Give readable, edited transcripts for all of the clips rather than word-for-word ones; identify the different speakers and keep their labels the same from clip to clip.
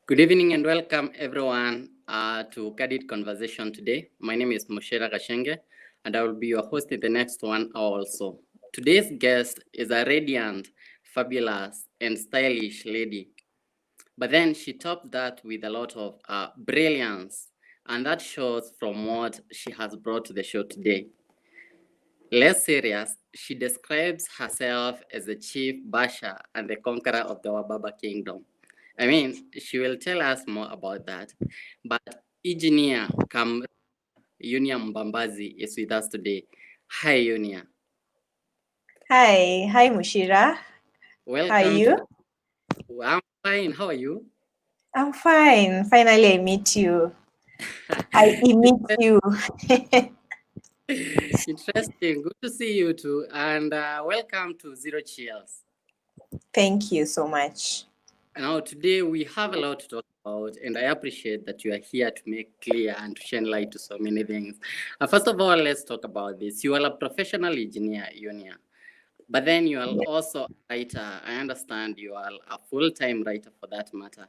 Speaker 1: Good evening and welcome everyone to Candid Conversation today. My name is Moshera Kashenge and I will be your host in the next 1 hour also. Today's guest is a radiant, fabulous, and stylish lady. But then she topped that with a lot of brilliance, and that shows from what she has brought to the show today. Less serious, she describes herself as the chief basher and the conqueror of the Wababa kingdom. I mean, she will tell us more about that. But Eunniah Mbabazi is with us today. Hi, Eunniah.
Speaker 2: Hi, Mushira. How are
Speaker 1: Welcome to
Speaker 2: you?
Speaker 1: the. I'm fine. How are you?
Speaker 2: I'm fine. Finally, I meet you. I meet you.
Speaker 1: Interesting. Good to see you too. And welcome to Zero Chills.
Speaker 2: Thank you so much.
Speaker 1: Now, today we have a lot to talk about, and I appreciate that you are here to make clear and to shine light to so many things. First of all, let's talk about this. You are a professional engineer, Eunniah, but then you are
Speaker 2: Yeah.
Speaker 1: also a writer. I understand you are a full-time writer for that matter.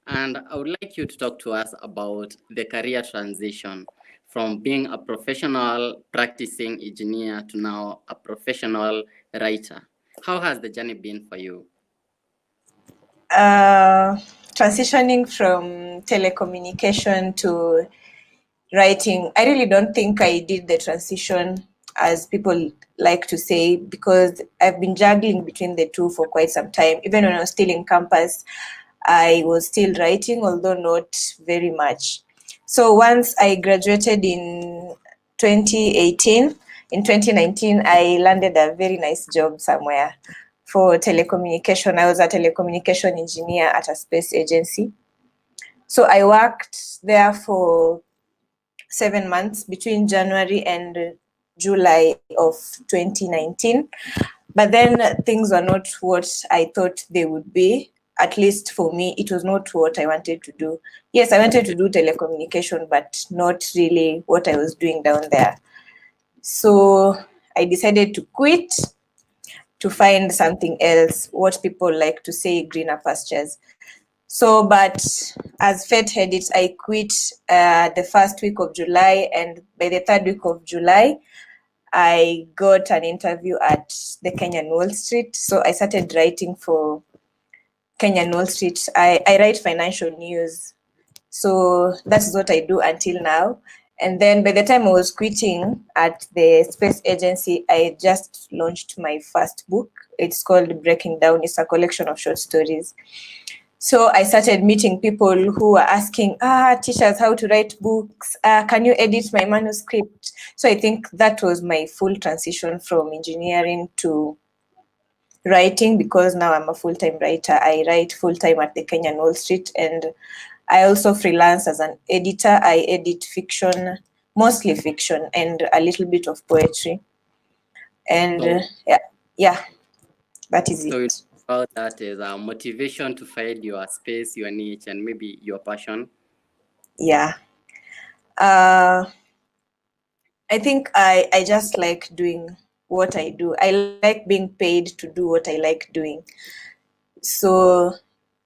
Speaker 1: And I would like you to talk to us about the career transition from being a professional practicing engineer to now a professional writer. How has the journey been for you?
Speaker 2: Transitioning from telecommunication to writing, I really don't think I did the transition as people like to say, because I've been juggling between the two for quite some time. Even when I was still in campus, I was still writing, although not very much. So once I graduated in 2018, in 2019, I landed a very nice job somewhere for telecommunication. I was a telecommunication engineer at a space agency. So I worked there for 7 months between January and July of 2019. But then things were not what I thought they would be. At least for me, it was not what I wanted to do. Yes, I wanted to do telecommunication, but not really what I was doing down there. So I decided to quit to find something else, what people like to say, greener pastures. So, but as fate had it, I quit the first week of July, and by the third week of July, I got an interview at the Kenyan Wall Street. So I started writing for Kenyan Wall Street. I write financial news. So that is what I do until now. And then by the time I was quitting at the space agency, I just launched my first book. It's called Breaking Down. It's a collection of short stories. So I started meeting people who were asking, teach us how to write books. Can you edit my manuscript? So I think that was my full transition from engineering to writing, because now I'm a full-time writer. I write full-time at the Kenyan Wall Street, and I also freelance as an editor. I edit fiction, mostly fiction, and a little bit of poetry. And yeah, that is
Speaker 1: So
Speaker 2: it.
Speaker 1: about that is a motivation to find your space, your niche, and maybe your passion.
Speaker 2: Yeah. I think I just like doing what I do. I like being paid to do what I like doing. So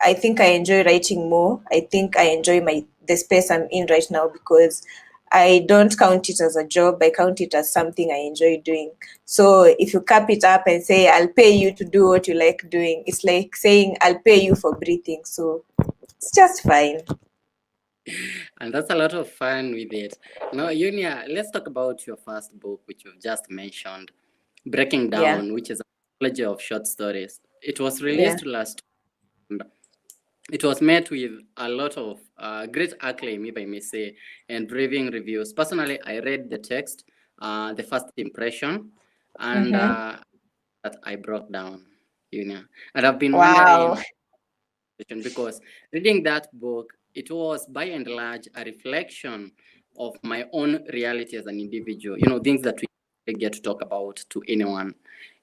Speaker 2: I think I enjoy writing more. I think I enjoy the space I'm in right now, because I don't count it as a job. I count it as something I enjoy doing. So if you cap it up and say, I'll pay you to do what you like doing, it's like saying, I'll pay you for breathing. So it's just fine.
Speaker 1: And that's a lot of fun with it. Now, Eunniah, let's talk about your first book, which you've just mentioned, Breaking
Speaker 2: Yeah.
Speaker 1: Down, which is a trilogy of short stories. It was
Speaker 2: Yeah.
Speaker 1: released last year. It was met with a lot of great acclaim, if I may say, and raving reviews. Personally, I read the text, the first impression, and
Speaker 2: Mm-hmm.
Speaker 1: that I broke down, And I've been
Speaker 2: Wow.
Speaker 1: wondering, because reading that book, it was by and large a reflection of my own reality as an individual, things that we get to talk about to anyone.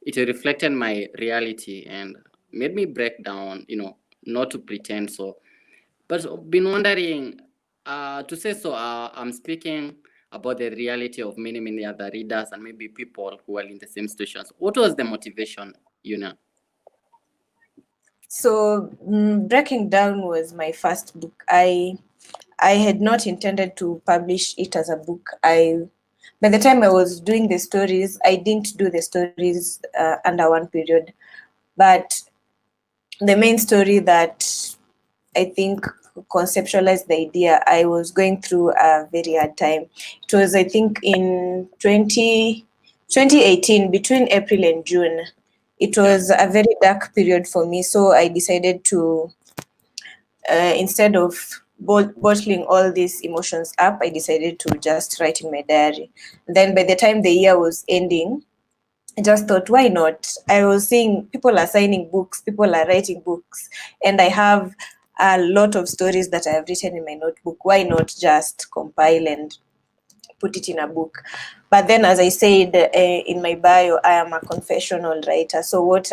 Speaker 1: It reflected my reality and made me break down, not to pretend so. But I've been wondering, to say so, I'm speaking about the reality of many, many other readers and maybe people who are in the same situations. What was the motivation,
Speaker 2: So Breaking Down was my first book. I had not intended to publish it as a book. By the time I was doing the stories, I didn't do the stories under one period, but the main story that I think conceptualized the idea, I was going through a very hard time. It was, I think, in 2018, between April and June. It was a very dark period for me, so I decided to, instead of bottling all these emotions up, I decided to just write in my diary. Then by the time the year was ending, I just thought, why not? I was seeing people are signing books, people are writing books, and I have a lot of stories that I have written in my notebook. Why not just compile and put it in a book? But then, as I said in my bio, I am a confessional writer. So what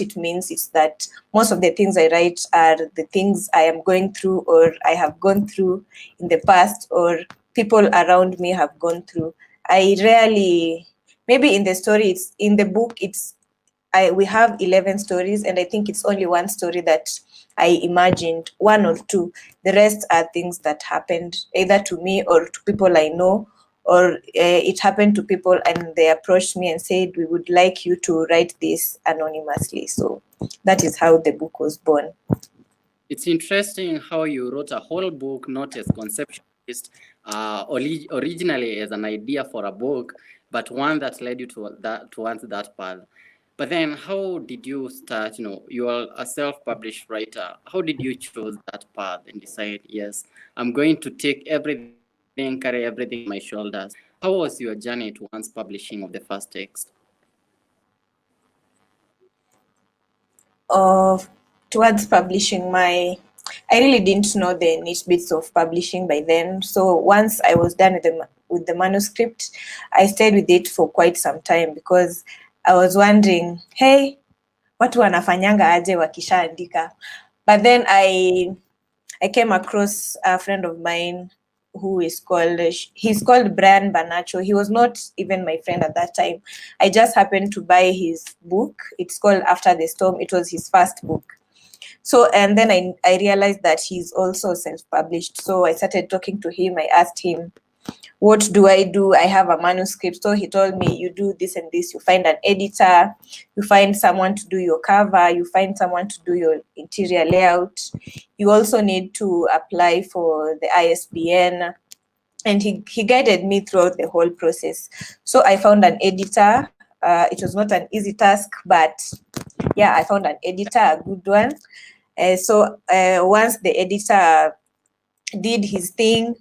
Speaker 2: it means is that most of the things I write are the things I am going through, or I have gone through in the past, or people around me have gone through. I rarely, maybe in the story, it's in the book, we have 11 stories, and I think it's only one story that I imagined, one or two. The rest are things that happened either to me or to people I know, or it happened to people and they approached me and said, we would like you to write this anonymously. So that is how the book was born.
Speaker 1: It's interesting how you wrote a whole book, not as conceptualist, originally as an idea for a book, but one that led you to towards that path. But then, how did you start? You are a self-published writer. How did you choose that path and decide, yes, I'm going to take everything, carry everything on my shoulders? How was your journey towards publishing of the first text?
Speaker 2: Of Towards publishing, I really didn't know the niche bits of publishing by then. So once I was done with the manuscript, I stayed with it for quite some time because I was wondering, hey, watu wanafanyanga aje wakishaandika? But then I came across a friend of mine he's called Brian Banacho. He was not even my friend at that time. I just happened to buy his book. It's called After the Storm. It was his first book. So, and then I realized that he's also self-published. So I started talking to him. I asked him, what do? I have a manuscript. So he told me, you do this and this. You find an editor, you find someone to do your cover, you find someone to do your interior layout. You also need to apply for the ISBN. And he guided me throughout the whole process. So I found an editor. It was not an easy task, but yeah, I found an editor, a good one. Once the editor did his thing,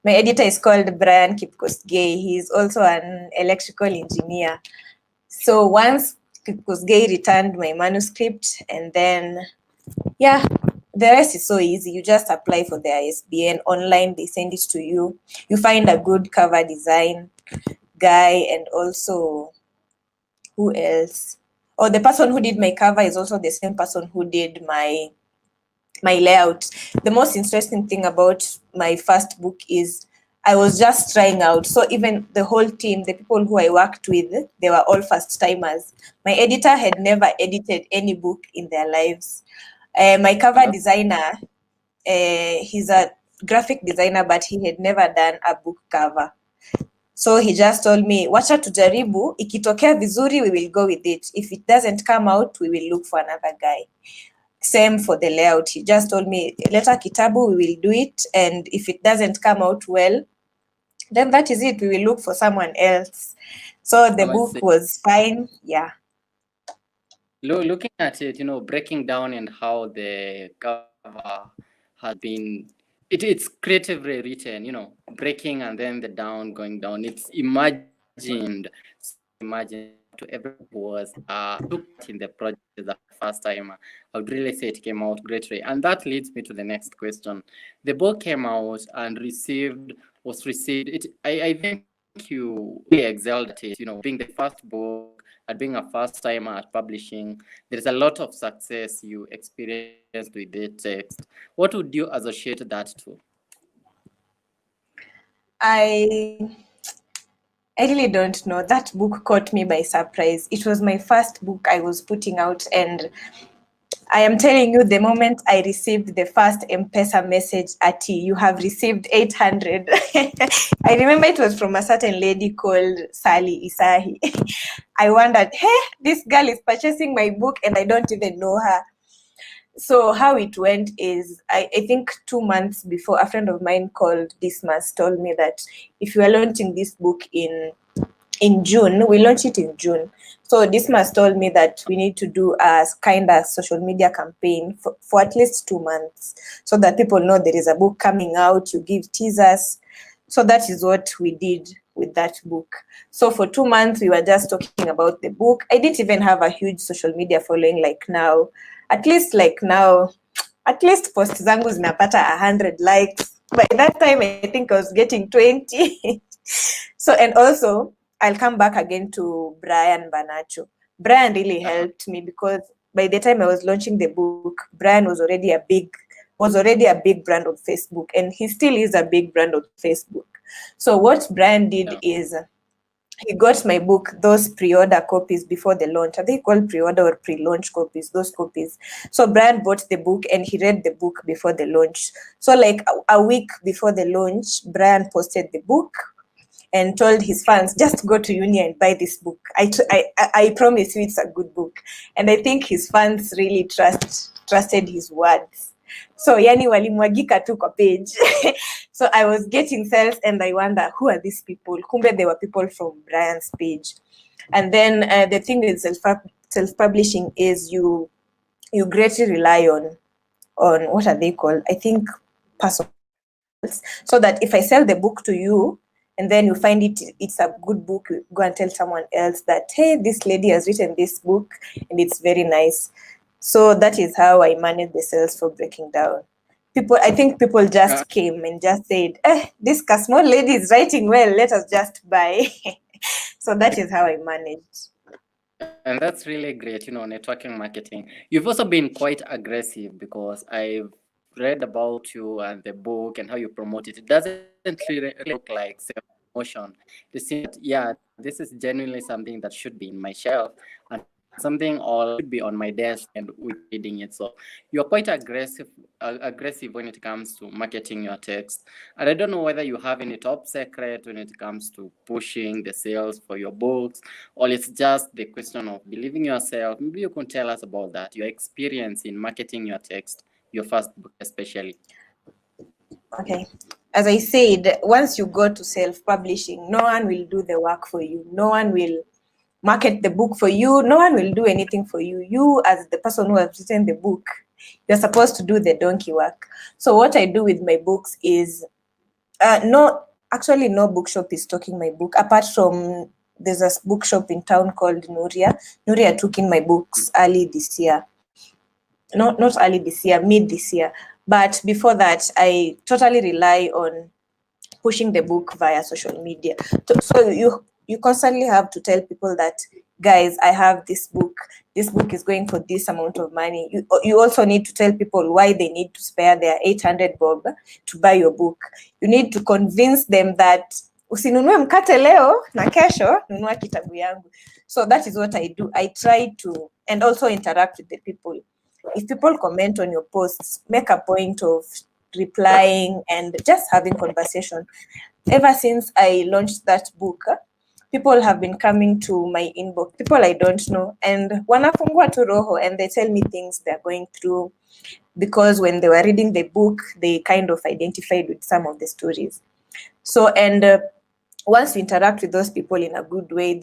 Speaker 2: my editor is called Brian Kipkosgei. He's also an electrical engineer. So once Kipkosgei returned my manuscript, and then, yeah, the rest is so easy. You just apply for the ISBN online, they send it to you. You find a good cover design guy, and also, who else? Oh, the person who did my cover is also the same person who did my layout. The most interesting thing about my first book is I was just trying out. So even the whole team, the people who I worked with, they were all first timers. My editor had never edited any book in their lives. My cover designer, he's a graphic designer, but he had never done a book cover. So he just told me, wacha tujaribu, ikitokea vizuri, we will go with it. If it doesn't come out, we will look for another guy. Same for the layout. He just told me, leta kitabu, we will do it. And if it doesn't come out well, then that is it. We will look for someone else. So the book was fine. Yeah.
Speaker 1: Looking at it, breaking down and how the cover has been, it's creatively written, breaking and then the down going down. It's imagined, so imagined to everyone who was took part in the project the first time. I would really say it came out greatly. And that leads me to the next question. The book came out and was received. I think you really excelled at it, being the first book, at being a first timer at publishing. There's a lot of success you experienced with the text. What would you associate that to?
Speaker 2: I really don't know. That book caught me by surprise. It was my first book I was putting out, and I am telling you, the moment I received the first M-Pesa message, Ati, you have received 800. I remember it was from a certain lady called Sally Isahi. I wondered, hey, this girl is purchasing my book and I don't even know her. So how it went is, I think 2 months before, a friend of mine called Dismas told me that if you are launching this book in June, we launched it in June. So Dismas told me that we need to do a kind of social media campaign for at least 2 months so that people know there is a book coming out, you give teasers. So that is what we did with that book. So for 2 months, we were just talking about the book. I didn't even have a huge social media following like now. At least post zangu zinapata 100 likes. By that time, I think I was getting 20. So, and also, I'll come back again to Brian Banacho. Brian really helped me because by the time I was launching the book, Brian was already a big brand on Facebook, and he still is a big brand on Facebook. So what Brian did is he got my book, those pre-order copies before the launch. Are they called pre-order or pre-launch copies? Those copies. So Brian bought the book and he read the book before the launch. So like a week before the launch, Brian posted the book and told his fans, just go to Uni and buy this book. I promise you it's a good book. And I think his fans really trusted his words. So yani walimwagika tu kwa page. So I was getting sales and I wonder, who are these people? Kumbe they were people from Brian's page. And then the thing with self-publishing is you greatly rely on what are they called? I think personal. So that if I sell the book to you, and then you find it's a good book, you go and tell someone else that, hey, this lady has written this book and it's very nice. So that is how I manage the sales for Breaking Down. I think people just came and just said, this small lady is writing well, let us just buy. So that is how I managed.
Speaker 1: And that's really great, networking marketing. You've also been quite aggressive because I've read about you and the book and how you promote it. It doesn't really look like self-promotion. It seems that, yeah, this is genuinely something that should be in my shelf and something all should be on my desk and we're reading it. So you're quite aggressive when it comes to marketing your text. And I don't know whether you have any top secret when it comes to pushing the sales for your books, or it's just the question of believing yourself. Maybe you can tell us about that, your experience in marketing your text, your first book especially.
Speaker 2: Okay. As I said, once you go to self-publishing, no one will do the work for you. No one will market the book for you. No one will do anything for you. You, as the person who has written the book, you're supposed to do the donkey work. So what I do with my books is, no bookshop is stocking my book, apart from there's a bookshop in town called Nuria. Nuria took in my books early this year. Not early this year, mid this year. But before that, I totally rely on pushing the book via social media. So you constantly have to tell people that, guys, I have this book. This book is going for this amount of money. You also need to tell people why they need to spare their 800 bob to buy your book. You need to convince them that usinunue mkate leo na kesho nunua kitabu yangu. So that is what I do. I try to, and also interact with the people. If people comment on your posts, make a point of replying and just having conversation. Ever since I launched that book, people have been coming to my inbox, people I don't know, and wanafungua tu roho and they tell me things they're going through, because when they were reading the book, they kind of identified with some of the stories. So, and once you interact with those people in a good way,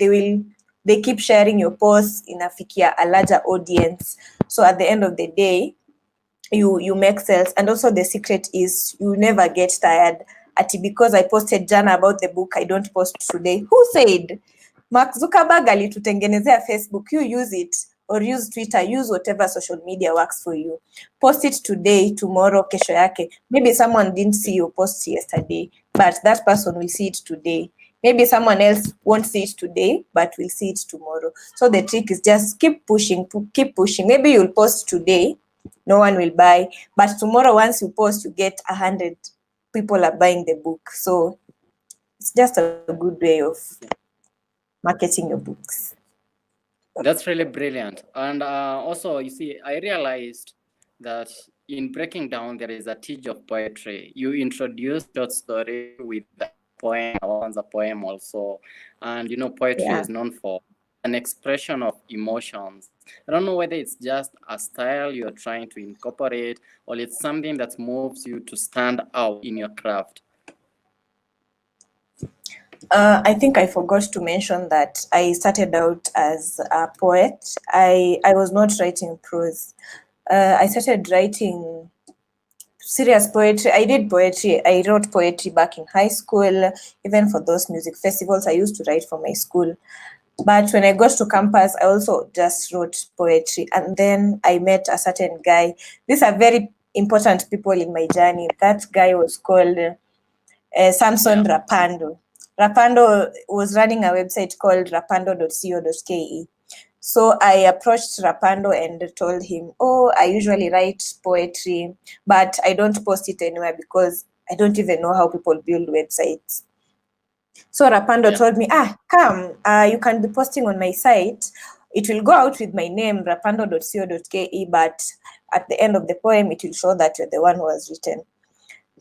Speaker 2: they keep sharing your posts in a larger audience. So at the end of the day, you make sales. And also the secret is you never get tired. Because I posted jana about the book, I don't post today. Who said? Mark Zuckerberg alitutengenezea Facebook. You use it, or use Twitter, use whatever social media works for you. Post it today, tomorrow, kesho yake. Maybe someone didn't see your post yesterday, but that person will see it today. Maybe someone else won't see it today, but will see it tomorrow. So the trick is just keep pushing. Maybe you'll post today, no one will buy, but tomorrow once you post, you get 100 people are buying the book. So it's just a good way of marketing your books.
Speaker 1: That's really brilliant. And also, you see, I realized that in breaking down, there is a teach of poetry. You introduce short story with a poem, a poem also. And, poetry
Speaker 2: Yeah.
Speaker 1: is known for an expression of emotions. I don't know whether it's just a style you're trying to incorporate or it's something that moves you to stand out in your craft.
Speaker 2: I think I forgot to mention that I started out as a poet. I was not writing prose. I started writing serious poetry. I did poetry. I wrote poetry back in high school. Even for those music festivals, I used to write for my school. But when I got to campus, I also just wrote poetry. And then I met a certain guy. These are very important people in my journey. That guy was called Samson
Speaker 1: Yeah.
Speaker 2: Rapando. Rapando was running a website called rapando.co.ke. So I approached Rapando and told him, oh, I usually write poetry, but I don't post it anywhere because I don't even know how people build websites. So Rapando
Speaker 1: Yeah.
Speaker 2: told me, come, you can be posting on my site. It will go out with my name, rapando.co.ke, but at the end of the poem, it will show that you're the one who has written.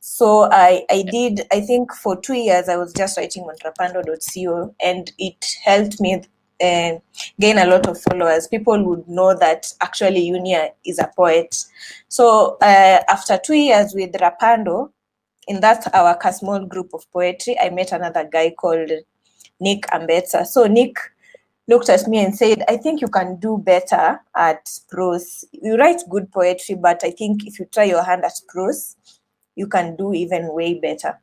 Speaker 2: So I did, I think for 2 years, I was just writing on rapando.co, and it helped me gain a lot of followers. People would know that actually Eunniah is a poet. So after 2 years with Rapando, in that our small group of poetry, I met another guy called Nick Ambetsa. So Nick looked at me and said, I think you can do better at prose. You write good poetry, but I think if you try your hand at prose, you can do even way better.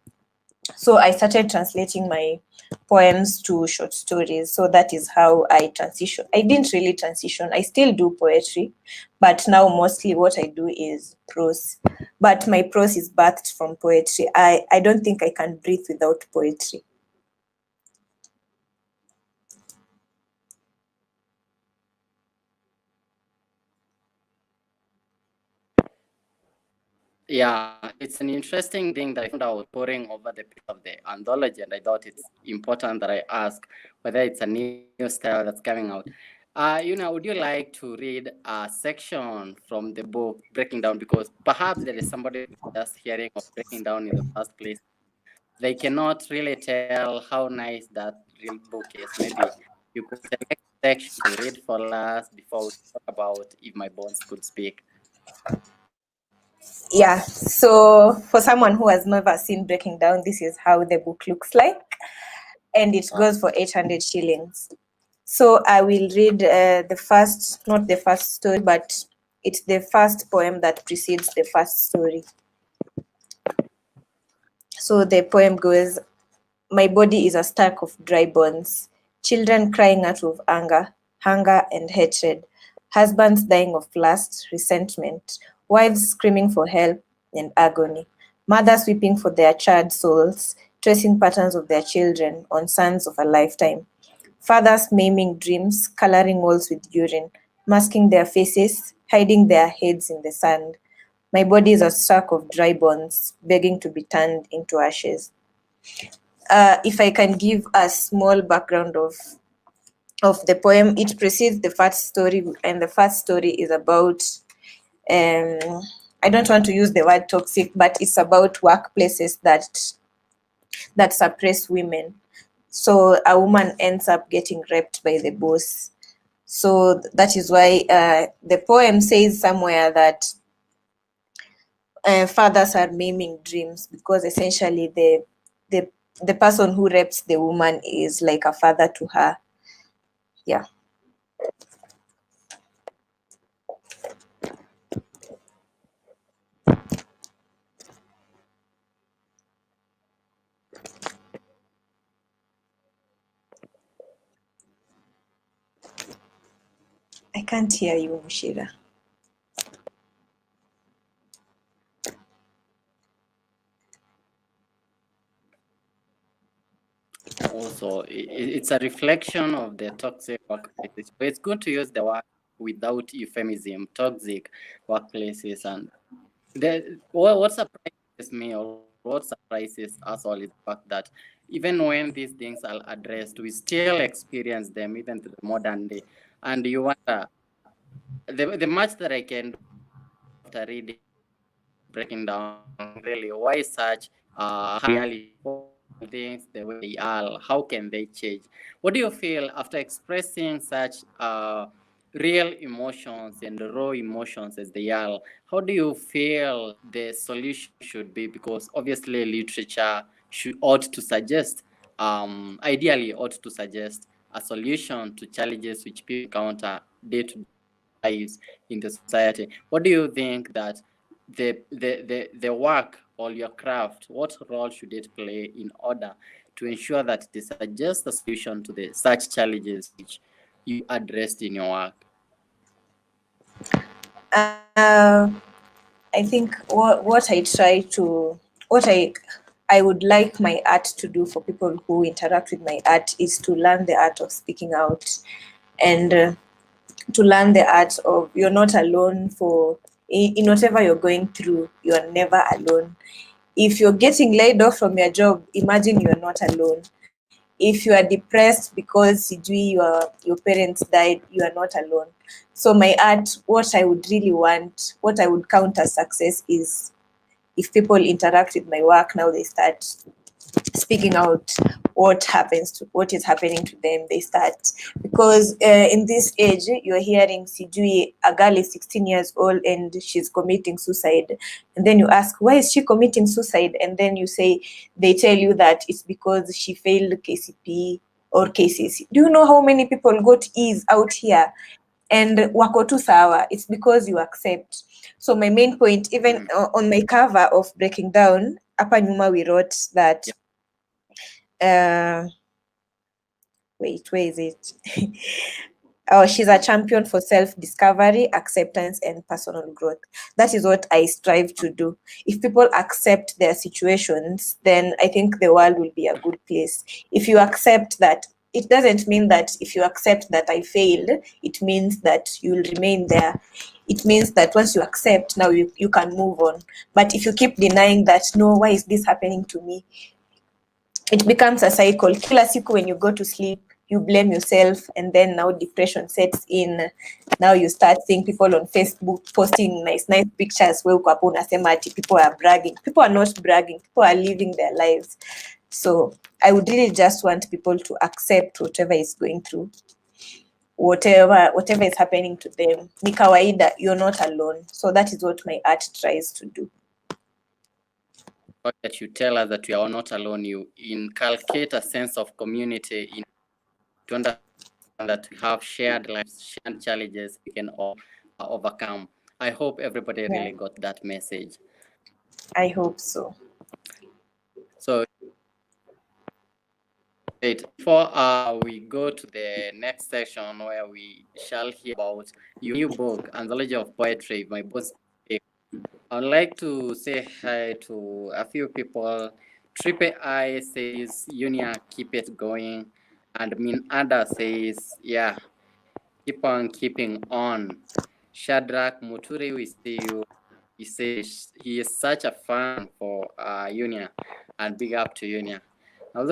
Speaker 2: So I started translating my poems to short stories. So that is how I transition. I didn't really transition. I still do poetry, but now mostly what I do is prose. But my prose is birthed from poetry. I don't think I can breathe without poetry.
Speaker 1: Yeah, it's an interesting thing that I found out pouring over the page of the anthology, and I thought it's important that I ask whether it's a new style that's coming out. Would you like to read a section from the book Breaking Down? Because perhaps there is somebody just hearing of Breaking Down in the first place. They cannot really tell how nice that real book is. Maybe you could select a section to read for us before we talk about If My Bones Could Speak.
Speaker 2: Yeah, so for someone who has never seen Breaking Down, this is how the book looks like, and it goes for 800 shillings. So I will read the first, not the first story, but it's the first poem that precedes the first story. So the poem goes, my body is a stack of dry bones, children crying out of anger, hunger, and hatred, husbands dying of lust, resentment, wives screaming for help and agony, mothers weeping for their charred souls, tracing patterns of their children on sands of a lifetime, fathers maiming dreams, coloring walls with urine, masking their faces, hiding their heads in the sand. My body is a stack of dry bones, begging to be turned into ashes. If I can give a small background of the poem, it precedes the first story, and the first story is about I don't want to use the word toxic, but it's about workplaces that suppress women. So a woman ends up getting raped by the boss. So that is why the poem says somewhere that fathers are maiming dreams, because essentially the the person who rapes the woman is like a father to her. Yeah. I can't hear you, Mushira.
Speaker 1: Also, it's a reflection of the toxic workplaces. But it's good to use the word without euphemism, toxic workplaces. And what surprises me or what surprises us all is the fact that even when these things are addressed, we still experience them even to the modern day. and you wonder the much that I can do after reading breaking down really why such reality, why are things the way they are, how can they change? What do you feel after expressing such real emotions and raw emotions as they are? How do you feel the solution should be? Because obviously literature ought to suggest, ideally ought to suggest a solution to challenges which people encounter day-to-day in their lives in the society. What do you think that the work or your craft, what role should it play in order to ensure that it suggests a solution to the such challenges which you addressed in your work?
Speaker 2: I think what I try to what I would like my art to do for people who interact with my art is to learn the art of speaking out, and to learn the art of you're not alone in whatever you're going through. You are never alone. If you're getting laid off from your job, imagine you're not alone. If you are depressed because your parents died, you are not alone. So my art, what I would really want, what I would count as success is if people interact with my work, now they start speaking out what is happening to them. They start, because in this age you're hearing sijui a girl is 16 years old and she's committing suicide, and then you ask why is she committing suicide, and then they tell you that it's because she failed KCP or KCC. Do you know how many people got E's out here and wako tu sawa? It's because you accept. So my main point, even on my cover of Breaking Down, hapa nyuma we wrote that wait, where is it? Oh, she's a champion for self-discovery, acceptance, and personal growth. That is what I strive to do. If people accept their situations, then I think the world will be a good place. If you accept that, it doesn't mean that if you accept that I failed, it means that you'll remain there. It means that once you accept, now you can move on. But if you keep denying that, no, why is this happening to me? It becomes a cycle. Kila siku when you go to sleep, you blame yourself, and then now depression sets in. Now you start seeing people on Facebook posting nice pictures where uko hapo unasema ati people are bragging. People are not bragging. People are living their lives. So I would really just want people to accept whatever is going through, whatever is happening to them. Ni kawaida, you're not alone. So that is what my art tries to do.
Speaker 1: That you tell us that we are not alone, you inculcate a sense of community in to understand that we have shared lives, shared challenges we can all overcome. I hope everybody really got that message.
Speaker 2: I hope so.
Speaker 1: So before we go to the next section where we shall hear about your new book, Anthology of Poetry, My Boss, I'd like to say hi to a few people. Triple I says, Eunniah, keep it going. And Ada says, yeah, keep on keeping on. Shadrach Muturi, we see you. He says he is such a fan for Eunniah, and big up to Eunniah. Now,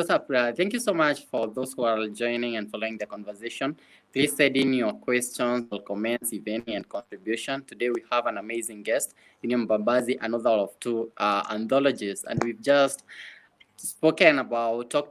Speaker 1: thank you so much for those who are joining and following the conversation. Please send in your questions or comments, if any, and contribution. Today we have an amazing guest, Eunniah Mbabazi, another of two anthologies, and we've just talked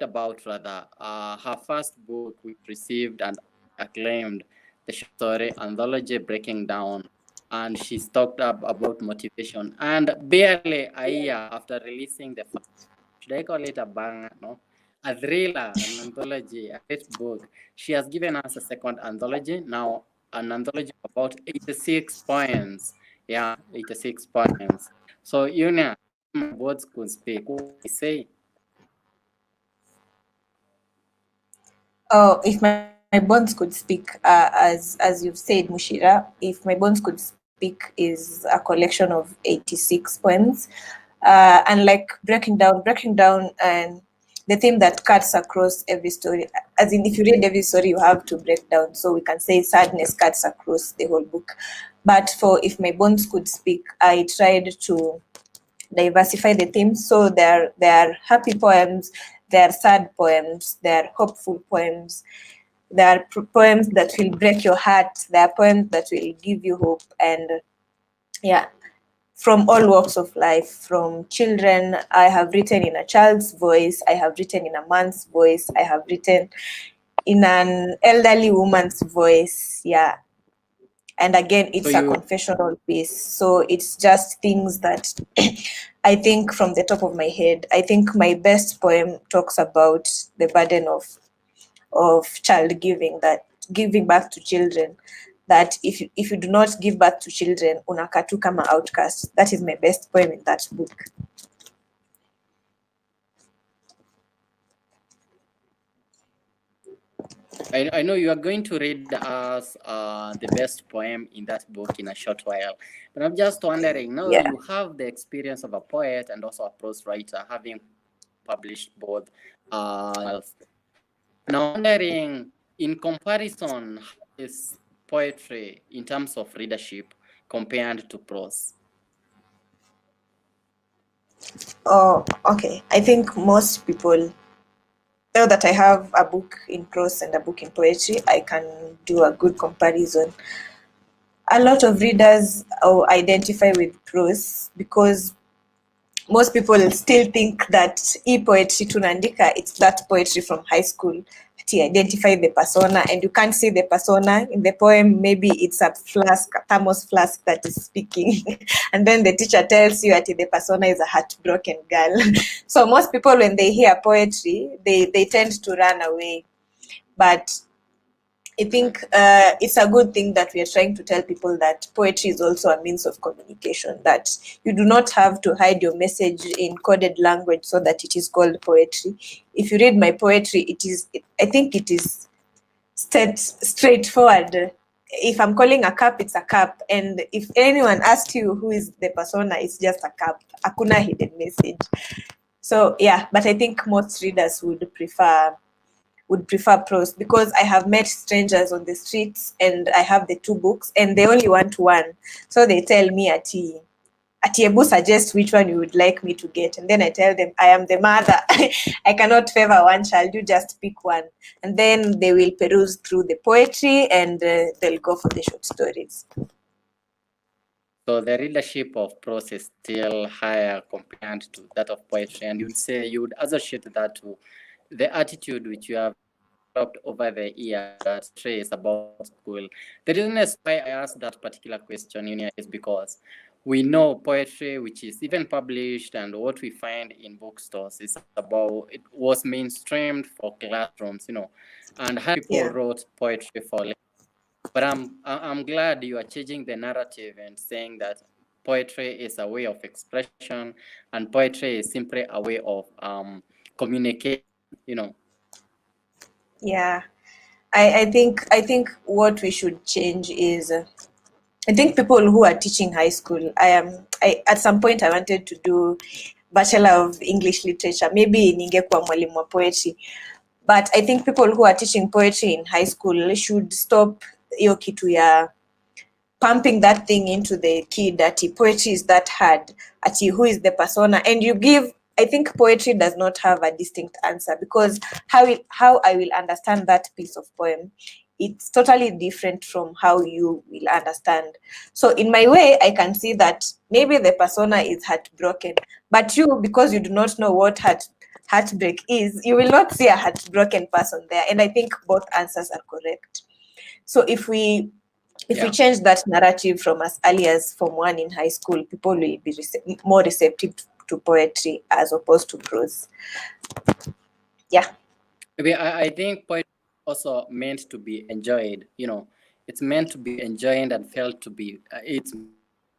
Speaker 1: about her first book, which received and acclaimed, the short story anthology Breaking Down, and she's talked about motivation. And barely a year after releasing the first, should I call it a banger, no? A thriller, an anthology, a great book. She has given us a second anthology, now an anthology of about 86 poems. Yeah, 86 poems. So, Eunniah, my words could speak. What do you say?
Speaker 2: Oh, if my bones could speak, as you've said, Mushira, if my bones could speak is a collection of 86 poems, and like breaking down, and the theme that cuts across every story. As in, if you read every story, you have to break down. So we can say sadness cuts across the whole book. But for if my bones could speak, I tried to diversify the themes. So there are happy poems, there are sad poems, there are hopeful poems, There are poems that will break your heart. There are poems that will give you hope. And yeah, from all walks of life, from children. I have written in a child's voice, I have written in a man's voice, I have written in an elderly woman's voice. Yeah. And again,
Speaker 1: So
Speaker 2: it's a
Speaker 1: you
Speaker 2: confessional piece. So it's just things that I think from the top of my head. I think my best poem talks about the burden of child giving, that giving back to children, that if you do not give birth to children, unakaa tu kama outcast. That is my best poem in that book.
Speaker 1: I know you are going to read us the best poem in that book in a short while. But I'm just wondering, now
Speaker 2: Yeah.
Speaker 1: you have the experience of a poet and also a prose writer, having published both. Now, wondering, in comparison, how is poetry in terms of readership compared to prose?
Speaker 2: Oh, okay. I think most people, now that I have a book in prose and a book in poetry, I can do a good comparison. A lot of readers identify with prose because most people still think that poetry tunaandika, it's that poetry from high school. To identify the persona, and you can't see the persona in the poem. Maybe it's a flask, a thermos flask that is speaking, and then the teacher tells you that the persona is a heartbroken girl. So most people, when they hear poetry, they tend to run away. But I think it's a good thing that we are trying to tell people that poetry is also a means of communication, that you do not have to hide your message in coded language so that it is called poetry. If you read my poetry, I think it is straightforward. If I'm calling a cup, it's a cup. And if anyone asks you who is the persona, it's just a cup. Hakuna hidden message. So yeah, but I think most readers would prefer prose because I have met strangers on the streets and I have the two books and they only want one. So they tell me ati Ebu suggest which one you would like me to get. And then I tell them, I am the mother. I cannot favor one child. You just pick one. And then they will peruse through the poetry and they'll go for the short stories.
Speaker 1: So the readership of prose is still higher compared to that of poetry, and you would associate that to the attitude which you have developed over the years that poetry is about school. The reason is why I asked that particular question, Eunniah, is because we know poetry, which is even published, and what we find in bookstores is about, it was mainstreamed for classrooms, and how people
Speaker 2: Yeah.
Speaker 1: wrote poetry for. But I'm glad you are changing the narrative and saying that poetry is a way of expression, and poetry is simply a way of communication.
Speaker 2: Yeah. I think what we should change is I think people who are teaching high school, I at some point I wanted to do Bachelor of English Literature. Maybe ningekuwa mwalimu wa poetry. But I think people who are teaching poetry in high school should stop hiyo kitu ya pumping that thing into the kid that poetry is that hard, who is the persona, and you give. I think poetry does not have a distinct answer because how I will understand that piece of poem, it's totally different from how you will understand. So in my way, I can see that maybe the persona is heartbroken, but you, because you do not know what heartbreak is, you will not see a heartbroken person there. And I think both answers are correct. So if we change that narrative from as early as Form 1 in high school, people will be more receptive to poetry as opposed to prose. Yeah.
Speaker 1: Maybe I think poetry is also meant to be enjoyed. It's meant to be enjoyed and felt to be. It's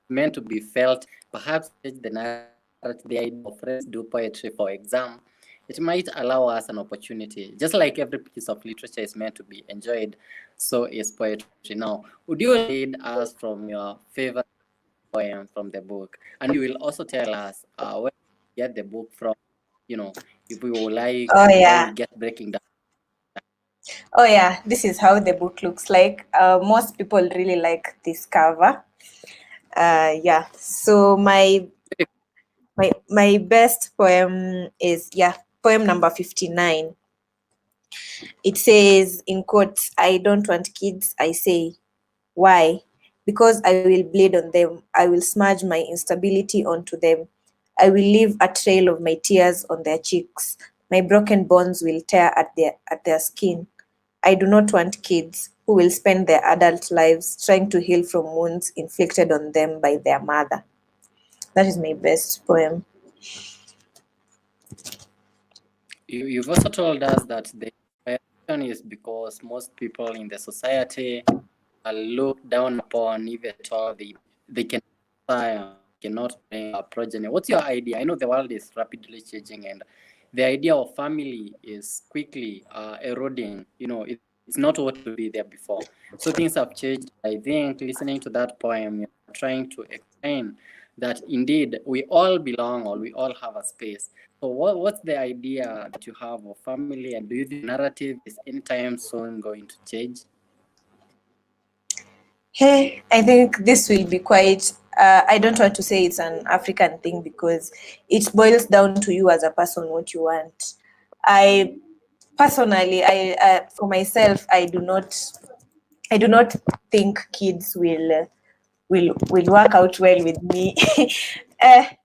Speaker 1: meant to be felt. Perhaps the narrative, the idea of let's do poetry for exam. It might allow us an opportunity. Just like every piece of literature is meant to be enjoyed, so is poetry. Now, would you read us from your favorite poem from the book? And you will also tell us where you get the book from. If we would like
Speaker 2: Oh
Speaker 1: how
Speaker 2: yeah.
Speaker 1: you get breaking down.
Speaker 2: Oh yeah. This is how the book looks like. Most people really like this cover. Yeah. So my best poem is poem number 59. It says, in quotes, "I don't want kids, I say." Why? Because I will bleed on them. I will smudge my instability onto them. I will leave a trail of my tears on their cheeks. My broken bones will tear at their skin. I do not want kids who will spend their adult lives trying to heal from wounds inflicted on them by their mother. That is my best poem.
Speaker 1: You've also told us that the inspiration is because most people in the society are looked down upon, if at all they can cannot bring a progeny. What's your idea? I know the world is rapidly changing, and the idea of family is quickly eroding. It's not what used to be there before. So things have changed. I think listening to that poem, you're trying to explain that indeed we all belong, or we all have a space. So what's the idea that you have of family, and do you think the narrative is anytime soon going to change?
Speaker 2: Hey, I think this will be quite. I don't want to say it's an African thing because it boils down to you as a person what you want. I personally, for myself, I do not think kids will work out well with me,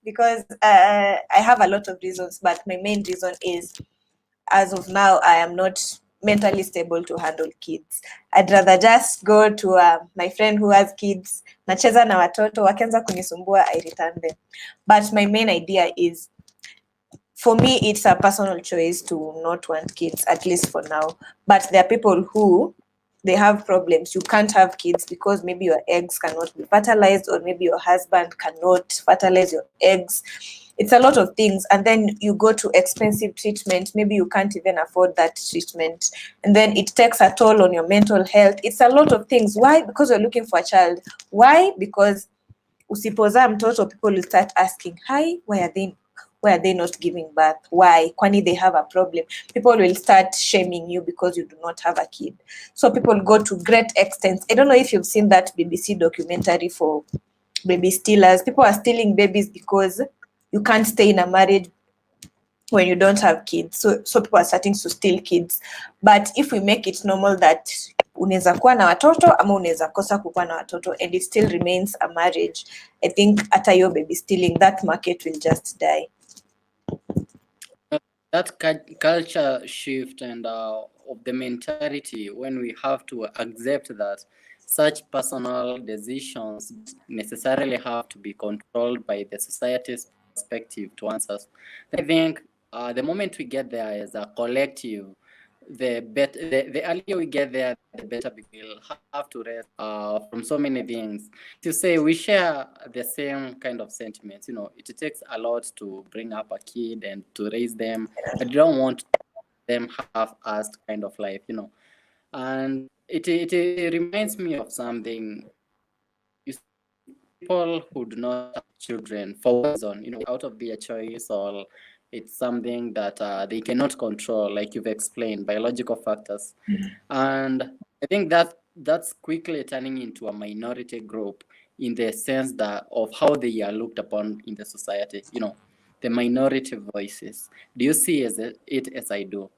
Speaker 2: because I have a lot of reasons, but my main reason is, as of now, I am not mentally stable to handle kids. I'd rather just go to my friend who has kids, nacheza na watoto, wakianza kunisumbua, I return them. But my main idea is, for me, it's a personal choice to not want kids, at least for now. But there are people who they have problems. You can't have kids because maybe your eggs cannot be fertilized, or maybe your husband cannot fertilize your eggs. It's a lot of things. And then you go to expensive treatment. Maybe you can't even afford that treatment. And then it takes a toll on your mental health. It's a lot of things. Why? Because you're looking for a child. Why? Because usipozaa mtoto, people will start asking, hi, why are they not giving birth? Why? Kwani they have a problem. People will start shaming you because you do not have a kid. So people go to great extents. I don't know if you've seen that BBC documentary for baby stealers. People are stealing babies because you can't stay in a marriage when you don't have kids. So people are starting to steal kids. But if we make it normal that unaweza kuwa na watoto ama unaweza kosa kukuwa na watoto, and it still remains a marriage, I think hata hiyo baby stealing, that market will just die.
Speaker 1: That culture shift and of the mentality, when we have to accept that such personal decisions necessarily have to be controlled by the society's perspective to answers. I think the moment we get there as a collective, the earlier we get there, the better, because we'll have to rest from so many things. To say we share the same kind of sentiments, it takes a lot to bring up a kid and to raise them. I don't want them half-assed kind of life, and it reminds me of something. You see, people who do not have children for one reason, out of their choice, or it's something that they cannot control, like you've explained, biological factors. And I think that's quickly turning into a minority group, in the sense that of how they are looked upon in the society, the minority voices. Do you see it as I do?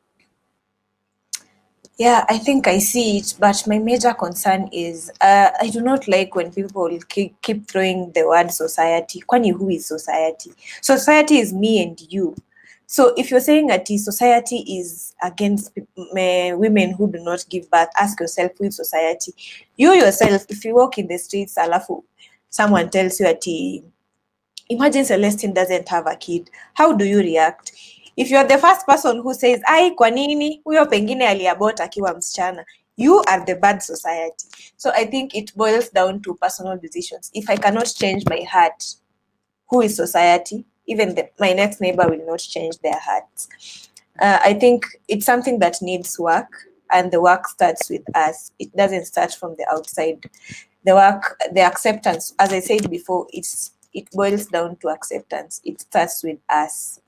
Speaker 2: Yeah, I think I see it, but my major concern is I do not like when people keep throwing the word society. Kwani, who is society? Society is me and you. So if you're saying that society is against women who do not give birth, ask yourself, who is society? You yourself, if you walk in the streets, alafu someone tells you that imagine Celestine doesn't have a kid, how do you react? If you're the first person who says, ai, kwa nini huyo pengine aliabort akiwa msichana, you are the bad society. So I think it boils down to personal decisions. If I cannot change my heart, who is society? Even my next neighbor will not change their hearts. I think it's something that needs work, and the work starts with us. It doesn't start from the outside. The work, the acceptance, as I said before, it boils down to acceptance. It starts with us.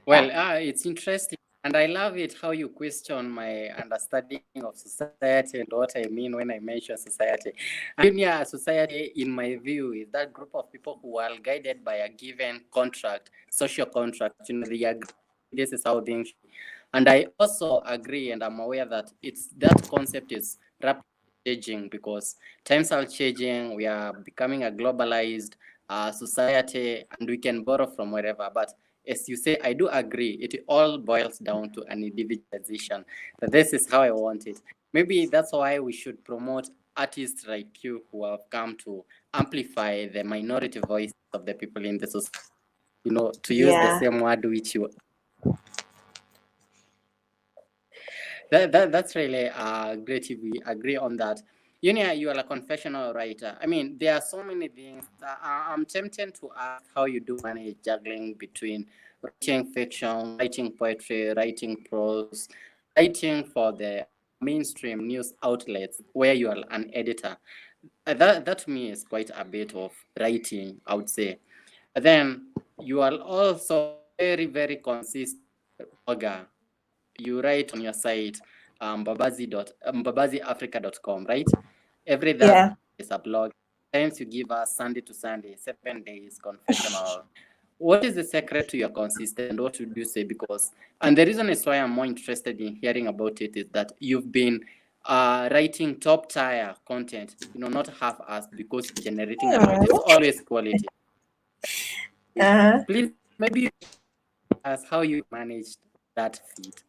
Speaker 1: Well, it's interesting And I love it how you question my understanding of society and what I mean when I mention society. And junior society, in my view, is that group of people who are guided by a given contract, social contract. They agree this is how things should be. And I also agree, and I'm aware that it's that concept is rapidly changing because times are changing. We are becoming a globalized society, and we can borrow from wherever. But as you say, I do agree. It all boils down to an individualization. That this is how I want it. Maybe that's why we should promote artists like you who have come to amplify the minority voices of the people in the society. To use the
Speaker 2: Yeah.
Speaker 1: same word which you. That's really great if we agree on that. Unia, you are a confessional writer. I mean, there are so many things. I'm tempted to ask how you do manage juggling between writing fiction, writing poetry, writing prose, writing for the mainstream news outlets where you are an editor. That to me is quite a bit of writing, I would say. Then you are also a very, very consistent blogger. You write on your site, mbabaziafrica.com, right? Every Thursday
Speaker 2: Yeah.
Speaker 1: is a blog. Sometimes you give us Sunday to Sunday, 7 days confessional. What is the secret to your consistency? What would you say? And the reason is why I'm more interested in hearing about it is that you've been writing top tier content, not half-assed because you're generating a lot. It's always quality.
Speaker 2: Uh-huh.
Speaker 1: Please, maybe you ask how you managed that feat.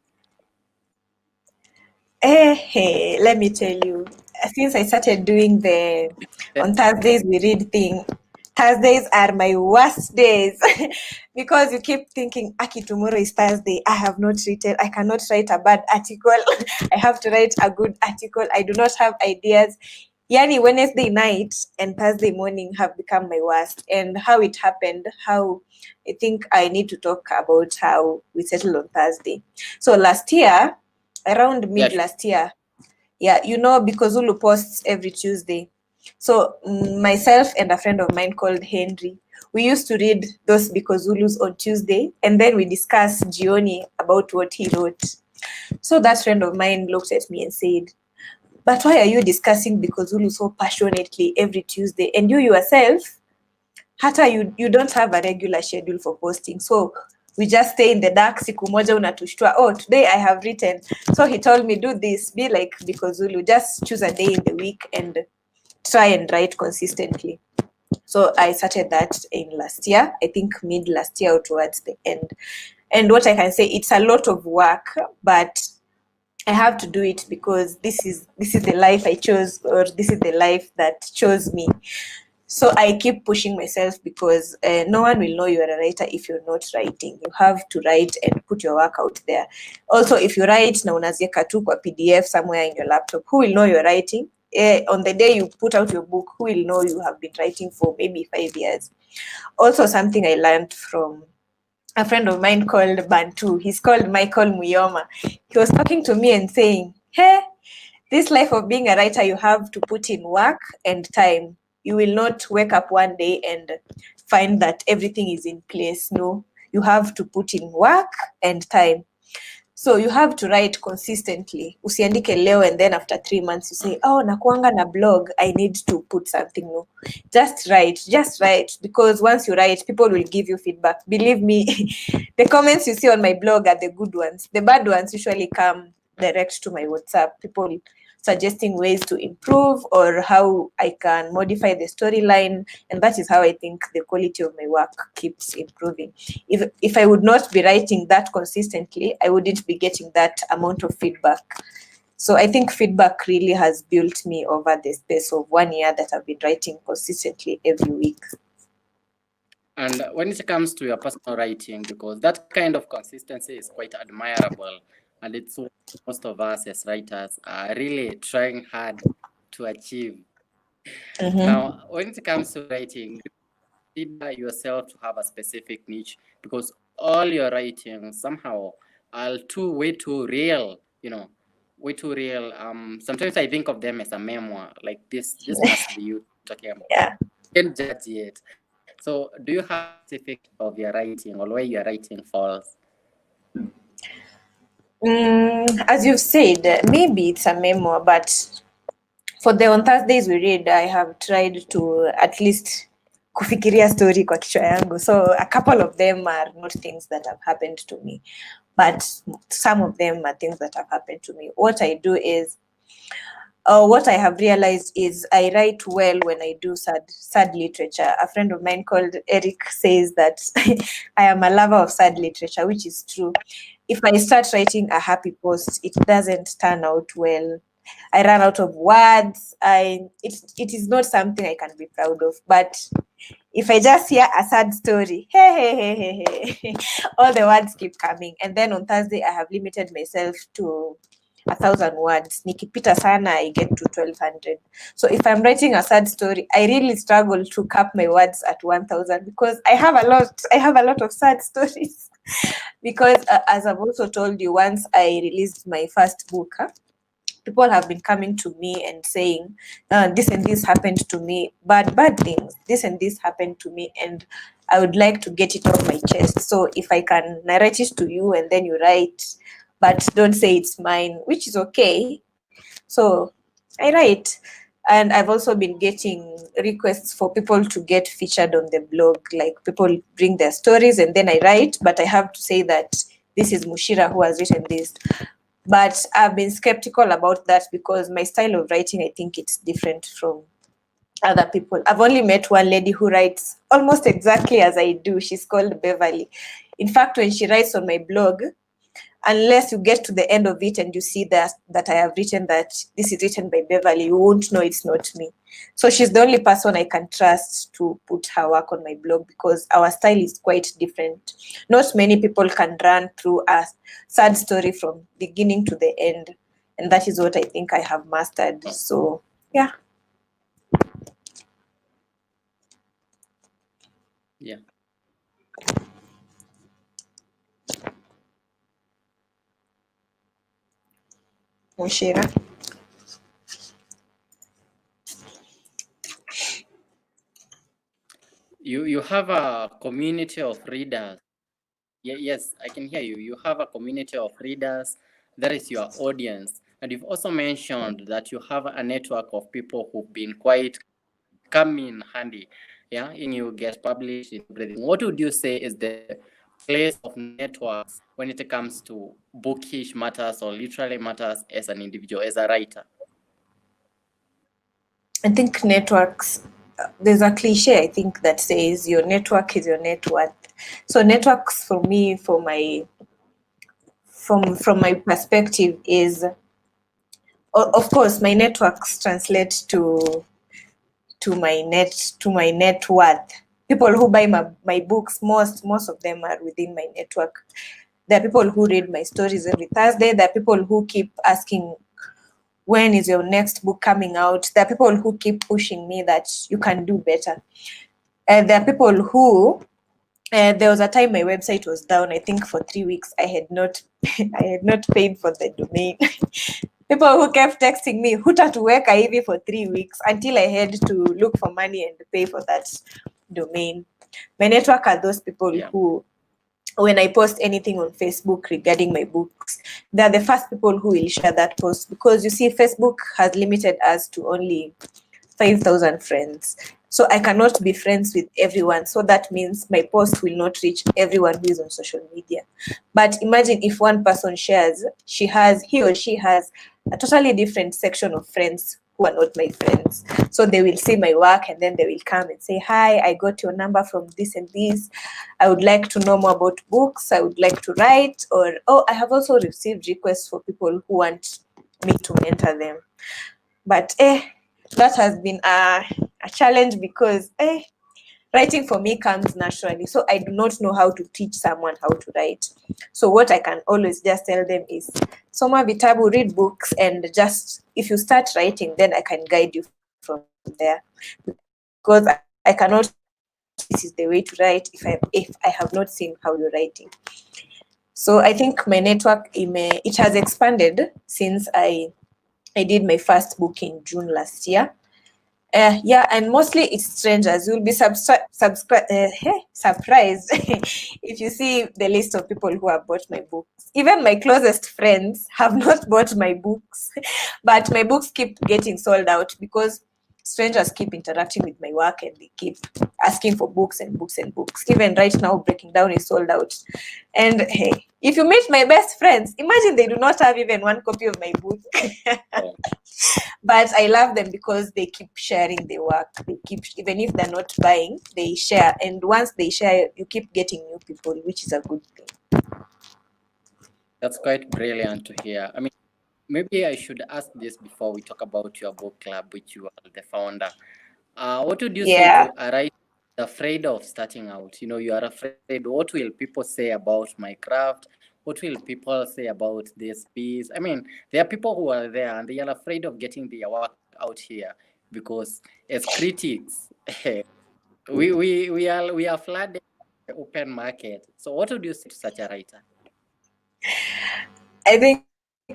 Speaker 2: Hey, let me tell you, since I started doing the on Thursdays we read thing, Thursdays are my worst days because you keep thinking, Aki, tomorrow is Thursday. I have not written, I cannot write a bad article. I have to write a good article. I do not have ideas. Yani, Wednesday night and Thursday morning have become my worst. And how it happened, how I think I need to talk about how we settled on Thursday. So last year, around
Speaker 1: Yeah,
Speaker 2: mid last year, yeah, because Ulu posts every Tuesday. So myself and a friend of mine called Henry, we used to read those because Ulus on Tuesday, and then we discuss Gioni about what he wrote. So that friend of mine looked at me and said, "But why are you discussing because Ulu so passionately every Tuesday? And you yourself, hata you don't have a regular schedule for posting. So we just stay in the dark, siku moja unatushtua, oh, today I have written." So he told me, do this, be like because Zulu, just choose a day in the week and try and write consistently. So I started that in last year, I think mid last year or towards the end. And what I can say, it's a lot of work, but I have to do it because this is the life I chose, or this is the life that chose me. So I keep pushing myself because no one will know you're a writer if you're not writing. You have to write and put your work out there. Also, if you write na unazieka tu kwa PDF somewhere in your laptop, who will know you're writing? On the day you put out your book, who will know you have been writing for maybe 5 years? Also, something I learned from a friend of mine called Bantu. He's called Michael Muyoma. He was talking to me and saying, hey, this life of being a writer, you have to put in work and time. You will not wake up one day and find that everything is in place. No, you have to put in work and time. So you have to write consistently. Usiandike leo and then after 3 months you say, oh, nakuanga na blog, I need to put something. No, just write. Because once you write, people will give you feedback. Believe me, the comments you see on my blog are the good ones. The bad ones usually come direct to my WhatsApp. People suggesting ways to improve or how I can modify the storyline. And that is how I think the quality of my work keeps improving. If I would not be writing that consistently, I wouldn't be getting that amount of feedback. So I think feedback really has built me over the space of 1 year that I've been writing consistently every week.
Speaker 1: And when it comes to your personal writing, because that kind of consistency is quite admirable, and it's what most of us as writers are really trying hard to achieve. Now, when it comes to writing, consider yourself to have a specific niche because all your writing somehow are way too real, way too real. Sometimes I think of them as a memoir, like this must be you talking about.
Speaker 2: Yeah.
Speaker 1: Can't judge yet. So do you have a specific of your writing or where your writing falls?
Speaker 2: As you've said, maybe it's a memoir, but for the on Thursdays we read, I have tried to at least kufikiria story kwa kichwa yangu. So a couple of them are not things that have happened to me, but some of them are things that have happened to me. What I do is, what I have realized is I write well when I do sad literature. A friend of mine called Eric says that I am a lover of sad literature, which is true. If I start writing a happy post, it doesn't turn out well. I run out of words. It is not something I can be proud of. But if I just hear a sad story, hey, all the words keep coming. And then on Thursday, I have limited myself to 1,000 words. Nikipita sana, I get to 1,200. So if I'm writing a sad story, I really struggle to cap my words at 1,000 because I have a lot of sad stories. Because as I've also told you, once I released my first book, people have been coming to me and saying, this and this happened to me, bad things, this and this happened to me, and I would like to get it off my chest. So if I can narrate it to you and then you write, but don't say it's mine, which is okay. So I write. And I've also been getting requests for people to get featured on the blog. Like people bring their stories and then I write, but I have to say that this is Mushira who has written this. But I've been skeptical about that because my style of writing, I think it's different from other people. I've only met one lady who writes almost exactly as I do. She's called Beverly. In fact, when she writes on my blog, unless you get to the end of it and you see that I have written that this is written by Beverly, you won't know it's not me. So she's the only person I can trust to put her work on my blog because our style is quite different. Not many people can run through a sad story from beginning to the end. And that is what I think I have mastered. So, yeah.
Speaker 1: Yeah.
Speaker 2: Mushira.
Speaker 1: You have a community of readers. Yes, I can hear you. You have a community of readers. That is your audience. And you've also mentioned that you have a network of people who've been quite come in handy. Yeah, and you get published in everything. What would you say is the place of networks when it comes to bookish matters or literary matters as an individual, as a writer?
Speaker 2: I think networks, there's a cliche I think that says your network is your net worth. So networks for me, from my perspective is, of course, my networks translate to my net worth. People who buy my books, most of them are within my network. There are people who read my stories every Thursday. There are people who keep asking, when is your next book coming out? There are people who keep pushing me that you can do better. And there are people who, there was a time my website was down, I think for 3 weeks. I had not paid for the domain. People who kept texting me, hutatuweka hivi for 3 weeks, until I had to look for money and pay for that domain. My network are those people who, when I post anything on Facebook regarding my books, they're the first people who will share that post, because you see, Facebook has limited us to only 5,000 friends. So I cannot be friends with everyone. So that means my post will not reach everyone who is on social media. But imagine if one person shares, he or she has a totally different section of friends who are not my friends. So they will see my work and then they will come and say, hi, I got your number from this and this. I would like to know more about books. I would like to write. Or, I have also received requests for people who want me to mentor them. But that has been a challenge because writing for me comes naturally. So I do not know how to teach someone how to write. So what I can always just tell them is, soma vitabu, read books, and just, if you start writing, then I can guide you from there. Because I cannot, this is the way to write if I have not seen how you're writing. So I think my network, it has expanded since I did my first book in June last year. Yeah, and mostly it's strangers. You'll be surprised if you see the list of people who have bought my books. Even my closest friends have not bought my books, but my books keep getting sold out because strangers keep interacting with my work and they keep asking for books and books and books. Even right now, Breaking Down is sold out. And hey, if you meet my best friends, imagine they do not have even one copy of my book. But I love them because they keep sharing their work. They keep, even if they're not buying, they share. And once they share, you keep getting new people, which is a good thing.
Speaker 1: That's quite brilliant to hear. I mean, maybe I should ask this before we talk about your book club, which you are the founder. What would you say
Speaker 2: Yeah.
Speaker 1: to a writer afraid of starting out? You know, you are afraid, what will people say about my craft? What will people say about this piece? I mean, there are people who are there and they are afraid of getting their work out here because as critics, we are flooded the open market. So what would you say to such a writer?
Speaker 2: I think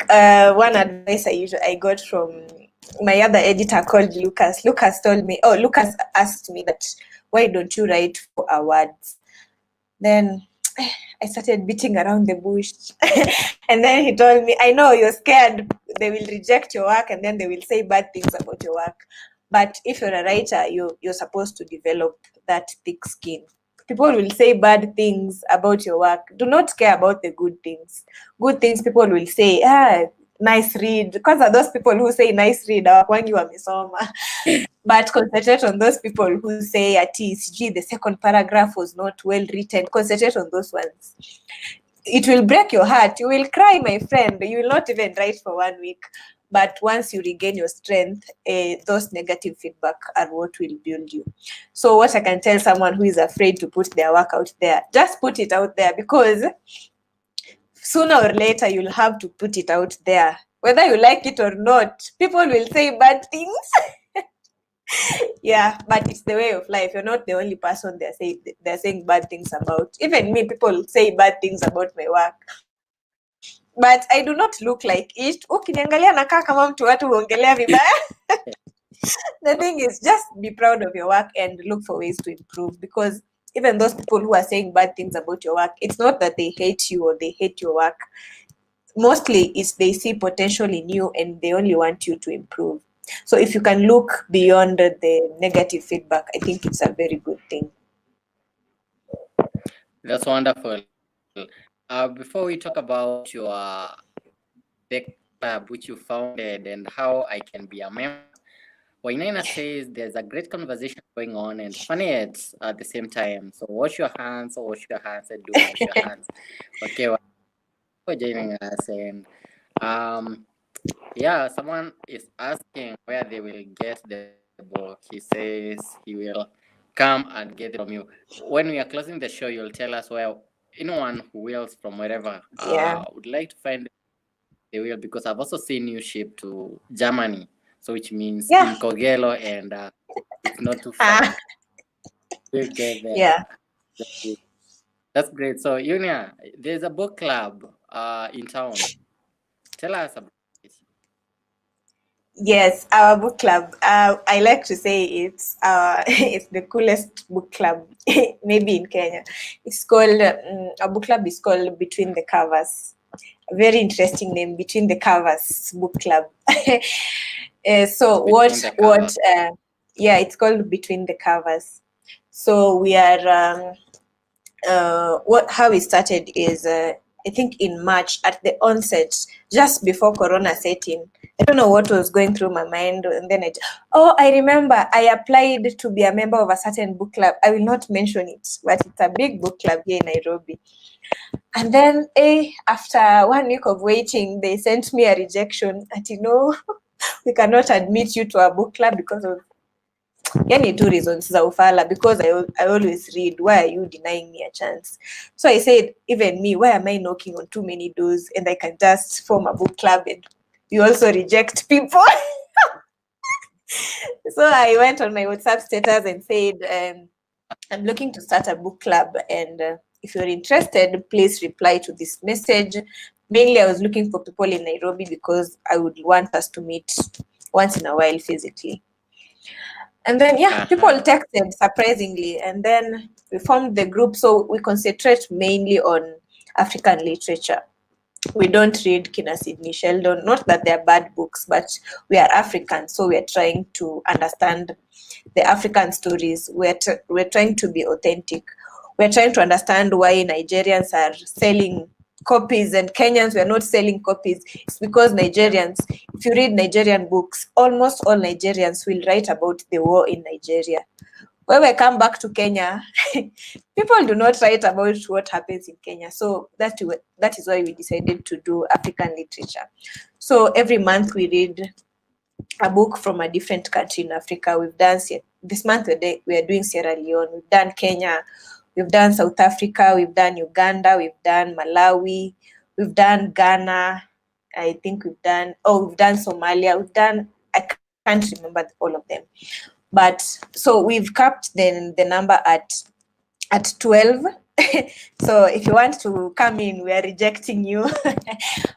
Speaker 2: one advice I got from my other editor called Lucas. Lucas asked me that, why don't you write for awards? Then I started beating around the bush. And then he told me, I know you're scared they will reject your work and then they will say bad things about your work. But if you're a writer, you're supposed to develop that thick skin. People will say bad things about your work. Do not care about the good things. Good things people will say, nice read. Because are those people who say nice read, hawakwangi wamesoma. But concentrate on those people who say at least, gee, the second paragraph was not well written. Concentrate on those ones. It will break your heart. You will cry, my friend. You will not even write for 1 week. But once you regain your strength, those negative feedback are what will build you. So what I can tell someone who is afraid to put their work out there, just put it out there, because sooner or later you'll have to put it out there. Whether you like it or not, people will say bad things. Yeah, but it's the way of life. You're not the only person they're saying bad things about. Even me, people say bad things about my work. But I do not look like it. Ukiniangalia nakaa kama mtu watu huongelea vibaya. The thing is, just be proud of your work and look for ways to improve, because even those people who are saying bad things about your work, it's not that they hate you or they hate your work. Mostly it's they see potential in you and they only want you to improve. So if you can look beyond the negative feedback, I think it's a very good thing.
Speaker 1: That's wonderful. Before we talk about your the club which you founded and how I can be a member, Wainaina says there's a great conversation going on and funny at the same time. So wash your hands, and do wash your hands. Okay, well, for joining us. And yeah, someone is asking where they will get the book. He says he will come and get it from you. When we are closing the show, you'll tell us where anyone who wills from wherever
Speaker 2: Yeah.
Speaker 1: would like to find they will, because I've also seen you ship to Germany, so which means
Speaker 2: Yeah.
Speaker 1: in Kogelo, and it's not too far.
Speaker 2: Ah,
Speaker 1: We'll get there.
Speaker 2: yeah.
Speaker 1: That's great. So, Eunniah, there's a book club in town. Tell us about it.
Speaker 2: Yes, our book club. I like to say it's the coolest book club maybe in Kenya. It's called our book club is called Between the Covers. A very interesting name, Between the Covers Book Club. So yeah, it's called Between the Covers. So we are how we started is I think in March at the onset, just before Corona set in. I don't know what was going through my mind, and then I remember I applied to be a member of a certain book club. I will not mention it, but it's a big book club here in Nairobi. And then after 1 week of waiting, they sent me a rejection that, we cannot admit you to a book club because of yani two reasons za ufala, because I always read. Why are you denying me a chance? So I said, even me, why am I knocking on too many doors and I can just form a book club and you also reject people? So I went on my WhatsApp status and said, I'm looking to start a book club, and if you're interested, please reply to this message. Mainly I was looking for people in Nairobi because I would want us to meet once in a while physically. And then, yeah, people
Speaker 1: Uh-huh.
Speaker 2: texted surprisingly. And then we formed the group. So we concentrate mainly on African literature. We don't read Kina Sidney Sheldon. Not that they're bad books, but we are African. So we're trying to understand the African stories. We're trying to be authentic. We're trying to understand why Nigerians are selling copies and Kenyans were not selling copies. It's because Nigerians, if you read Nigerian books, almost all Nigerians will write about the war in Nigeria. When we come back to Kenya, people do not write about what happens in Kenya. So that is why we decided to do African literature. So every month we read a book from a different country in Africa. We've done this month we are doing Sierra Leone. We've done Kenya. We've done South Africa. We've done Uganda. We've done Malawi. We've done Ghana. I think we've done Somalia. I can't remember all of them. But so we've capped the number at 12. So if you want to come in, we are rejecting you.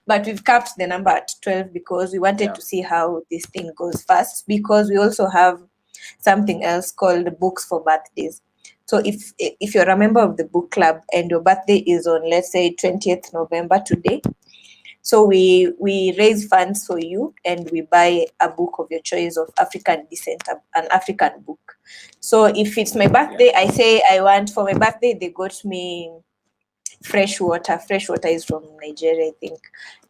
Speaker 2: But we've capped the number at 12 because we wanted to see how this thing goes first, because we also have something else called books for birthdays. So if you're a member of the book club and your birthday is on, let's say, 20th November today, so we raise funds for you and we buy a book of your choice of African descent, an African book. So if it's my birthday, I say I want, for my birthday, they got me Freshwater. Freshwater is from Nigeria, I think.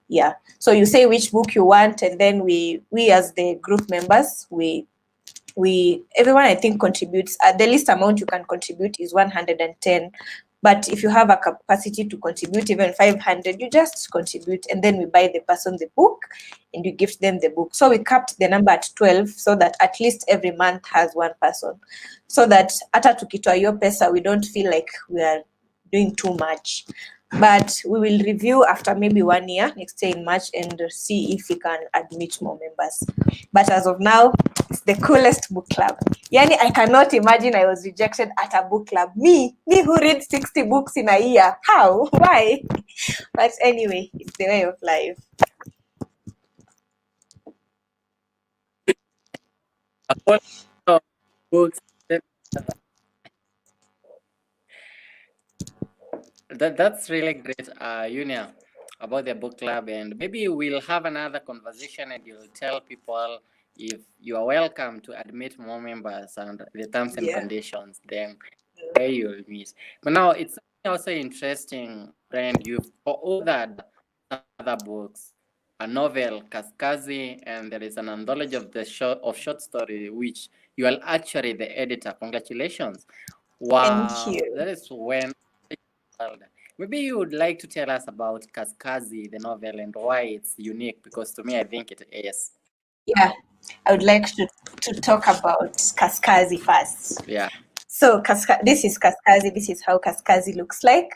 Speaker 2: Yeah. So you say which book you want, and then we as the group members, everyone I think contributes. The least amount you can contribute is 110. But if you have a capacity to contribute even 500, you just contribute, and then we buy the person the book and you gift them the book. So we capped the number at 12 so that at least every month has one person. So that hata tukitoa hiyo pesa, we don't feel like we are doing too much. But we will review after maybe 1 year, next year in March, and see if we can admit more members. But as of now, it's the coolest book club. Yani, I cannot imagine I was rejected at a book club. Me who reads 60 books in a year. How? Why? But anyway, it's the way of life.
Speaker 1: Books. That's really great, Eunniah, about the book club, and maybe we'll have another conversation and you'll tell people if you are welcome to admit more members and the terms and conditions, then where you'll meet. But now it's also interesting, friend, you've authored some other books, a novel, Kaskazi, and there is an anthology of short story, which you are actually the editor. Congratulations. Wow.
Speaker 2: Thank you.
Speaker 1: That is when. Maybe you would like to tell us about Kaskazi, the novel, and why it's unique, because to me, I think it is.
Speaker 2: Yeah, I would like to talk about Kaskazi first.
Speaker 1: Yeah.
Speaker 2: So this is Kaskazi. This is how Kaskazi looks like.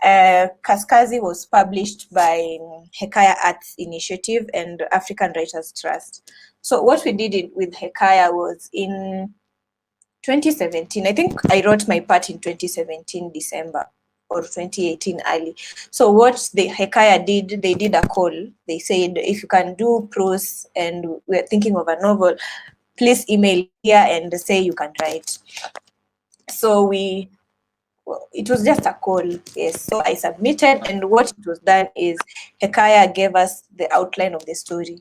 Speaker 2: Kaskazi was published by Hekaya Arts Initiative and African Writers Trust. So what we did with Hekaya was in 2017. I think I wrote my part in 2017 December or 2018 early. So what the Hekaya did, they did a call. They said, if you can do prose and we're thinking of a novel, please email here and say you can write. So it was just a call, yes. So I submitted, and what it was done is Hekaya gave us the outline of the story.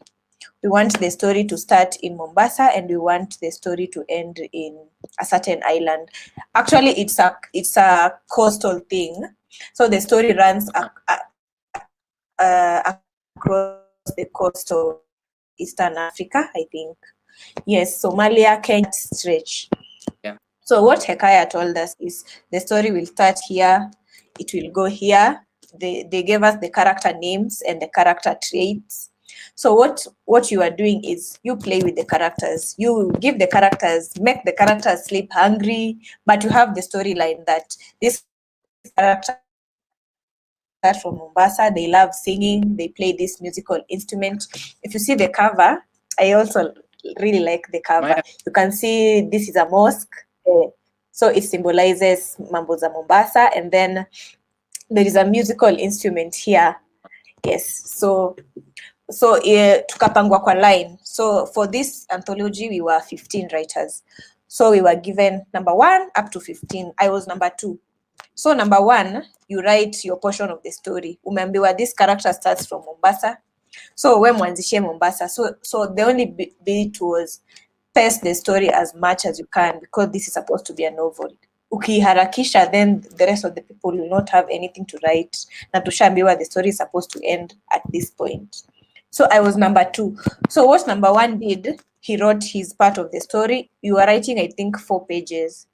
Speaker 2: We want the story to start in Mombasa and we want the story to end in a certain island. Actually, it's a coastal thing. So the story runs across the coast of Eastern Africa, I think. Yes, Somalia, Kenya stretch.
Speaker 1: Yeah.
Speaker 2: So what Hekaya told us is the story will start here, it will go here. They gave us the character names and the character traits. So what you are doing is you play with the characters. You give the characters, make the characters sleep hungry, but you have the storyline that this character from Mombasa, they love singing, they play this musical instrument. If you see the cover, I also really like the cover. You can see this is a mosque. So it symbolizes Mambo za Mombasa, and then there is a musical instrument here. Yes. So So tukapangwa kwa line. So for this anthology, we were 15 writers. So we were given number 1 up to 15. I was number 2. So number 1, you write your portion of the story. Umeambiwa this character starts from Mombasa. So we mwanzishie Mombasa. So the only bit was pace the story as much as you can, because this is supposed to be a novel. Ukiharakisha, then the rest of the people will not have anything to write. Na tushaambiwa the story is supposed to end at this point. So I was number 2. So what number 1 did, he wrote his part of the story. You were writing, I think, 4 pages.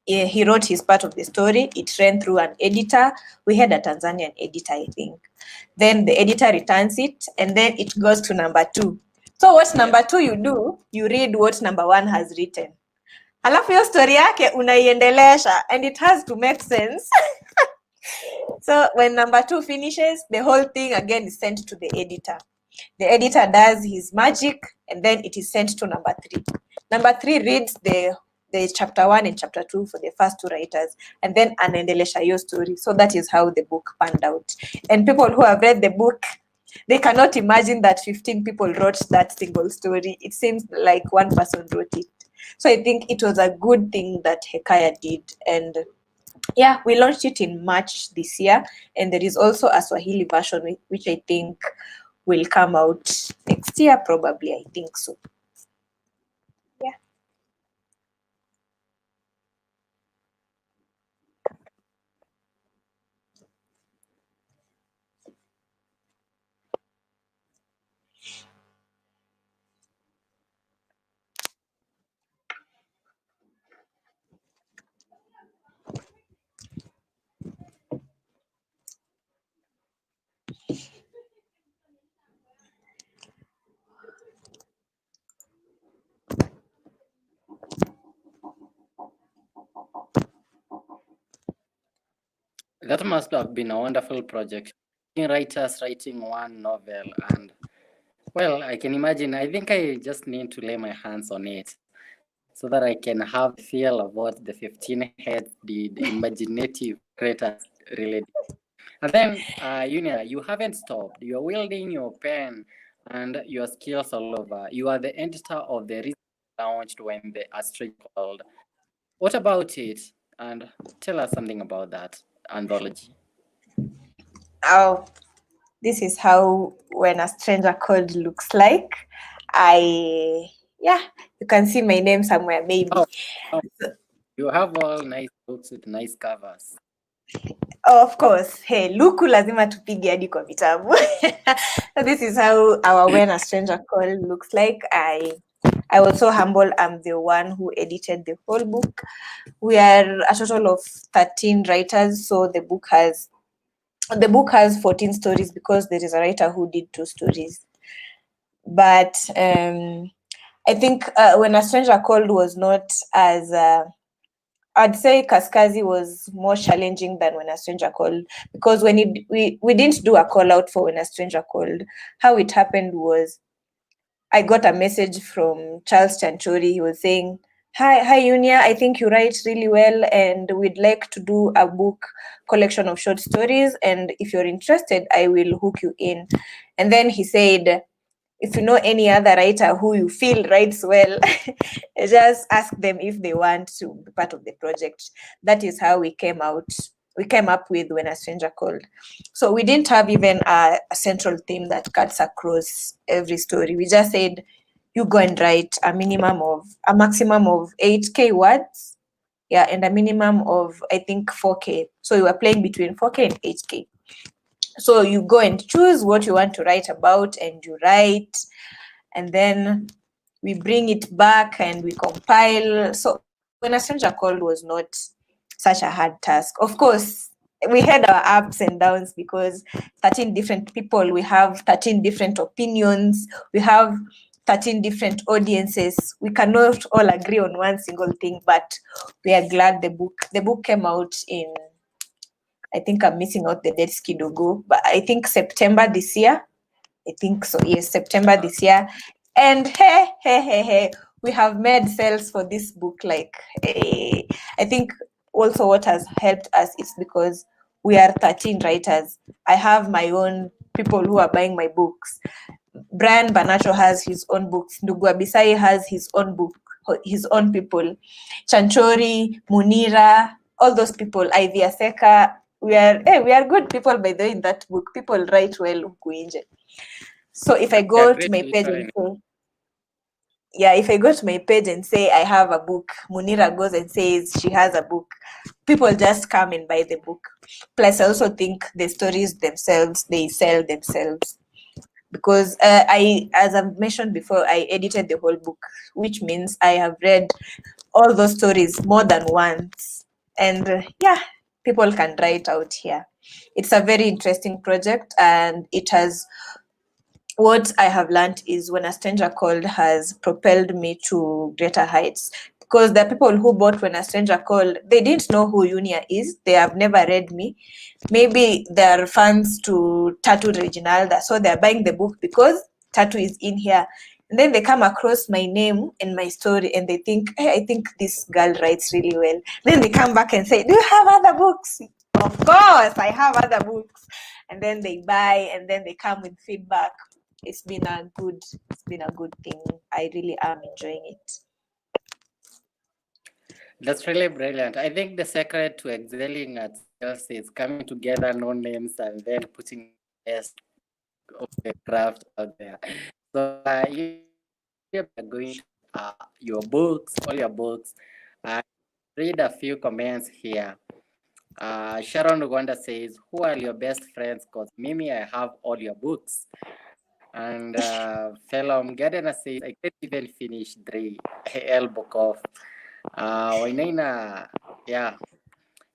Speaker 2: He wrote his part of the story. It ran through an editor. We had a Tanzanian editor, I think. Then the editor returns it, and then it goes to number 2. So what number 2 you do, you read what number 1 has written. Alafu hiyo story yake unaiendelesha, and it has to make sense. So when number 2 finishes, the whole thing again is sent to the editor. The editor does his magic, and then it is sent to number 3. Number 3 reads the chapter 1 and chapter 2 for the first 2 writers, and then anaendelesha your story. So that is how the book panned out. And people who have read the book, they cannot imagine that 15 people wrote that single story. It seems like one person wrote it. So I think it was a good thing that Hekaya did. And yeah, we launched it in March this year. And there is also a Swahili version, which I think will come out next year, probably. I think so. Yeah.
Speaker 1: That must have been a wonderful project. Writers writing one novel, and well, I can imagine. I think I just need to lay my hands on it so that I can have a feel of what the 15 heads did, imaginative creators really did. And then, Eunniah, you haven't stopped. You're wielding your pen and your skills all over. You are the editor of the recently launched When the Astray Called. What about it? And tell us something about that anthology.
Speaker 2: Oh, this is how When a Stranger Called looks like. You can see my name somewhere, maybe.
Speaker 1: Oh, you have all nice books with nice covers.
Speaker 2: Oh, of course. Hey, luku lazima tupige hadi kwa vitabu. So this is how our When a Stranger Called looks like. I was so humble. I'm the one who edited the whole book. We are a total of 13 writers, so the book has 14 stories because there is a writer who did 2 stories. But I think When a Stranger Called was not as I'd say Kaskazi was more challenging than When a Stranger Called, because when we didn't do a call out for When a Stranger Called. How it happened was I got a message from Charles Chanchori. He was saying, Hi, Eunniah, I think you write really well, and we'd like to do a book collection of short stories. And if you're interested, I will hook you in. And then he said, if you know any other writer who you feel writes well, just ask them if they want to be part of the project. That is how we came up with When a Stranger Called. So we didn't have even a central theme that cuts across every story. We just said, you go and write a maximum of 8K words. Yeah, and a minimum of, I think, 4K. So you were playing between 4K and 8K. So you go and choose what you want to write about, and you write, and then we bring it back and we compile. So When a Stranger Called was not such a hard task. Of course, we had our ups and downs because 13 different people, we have 13 different opinions, we have 13 different audiences. We cannot all agree on one single thing, but we are glad the book came out in, I think I'm missing out the dates kidogo, but I think September this year. I think so. Yes, September this year. And hey, we have made sales for this book. Like, I think also what has helped us is because we are 13 writers. I have my own people who are buying my books. Brian Banacho has his own books. Ndugu Abisai has his own book, his own people. Chanchori, Munira, all those people. Ivy Aseka. We are good people, by the way, in that book. People write well huku nje. So if I go to my page and say, if I go to my page and say I have a book, Munira goes and says she has a book. People just come and buy the book. Plus, I also think the stories themselves, they sell themselves. Because as I've mentioned before, I edited the whole book, which means I have read all those stories more than once. And people can write out here. It's a very interesting project, and it has, what I have learned is When a Stranger Called has propelled me to greater heights. Because the people who bought When a Stranger Called, they didn't know who Eunniah is. They have never read me. Maybe they're fans to Tattoo Reginalda, so they're buying the book because Tattoo is in here. And then they come across my name and my story and they think, hey, I think this girl writes really well. Then they come back and say, do you have other books? Of course, I have other books. And then they buy and then they come with feedback. It's been a good thing. I really am enjoying it.
Speaker 1: That's really brilliant. I think the secret to excelling at sales is coming together, no names, and then putting the best of the craft out there. So you are going to your books, all your books. Read a few comments here. Sharon Rwanda says, "Who are your best friends? Because Mimi, I have all your books." And fellow Gardener says, "I can't even finish Dre El Bokov." Wainaina,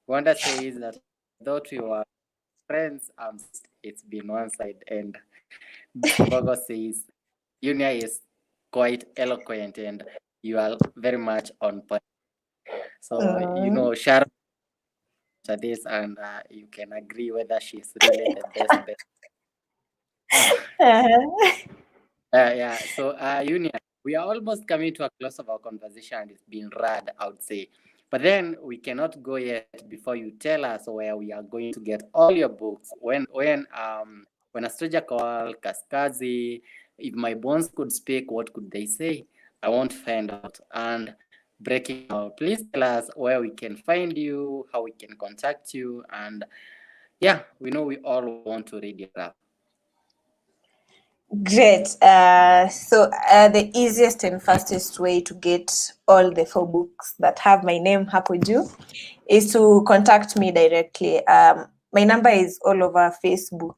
Speaker 1: Wanda says that I thought we were friends. It's been one side. And Bogo says, Eunniah is quite eloquent and you are very much on point. So, Sharon this and you can agree whether she's really the best. So Eunniah, we are almost coming to a close of our conversation and it's been rad, I would say. But then we cannot go yet before you tell us where we are going to get all your books. When a Stranger Called, Kaskazi, If My Bones Could Speak, what could they say? I want to find out. And Breaking Out, please tell us where we can find you, how we can contact you, and we know we all want to read your rap.
Speaker 2: Great. So the easiest and fastest way to get all the 4 books that have my name hapo juu is to contact me directly. My number is all over Facebook.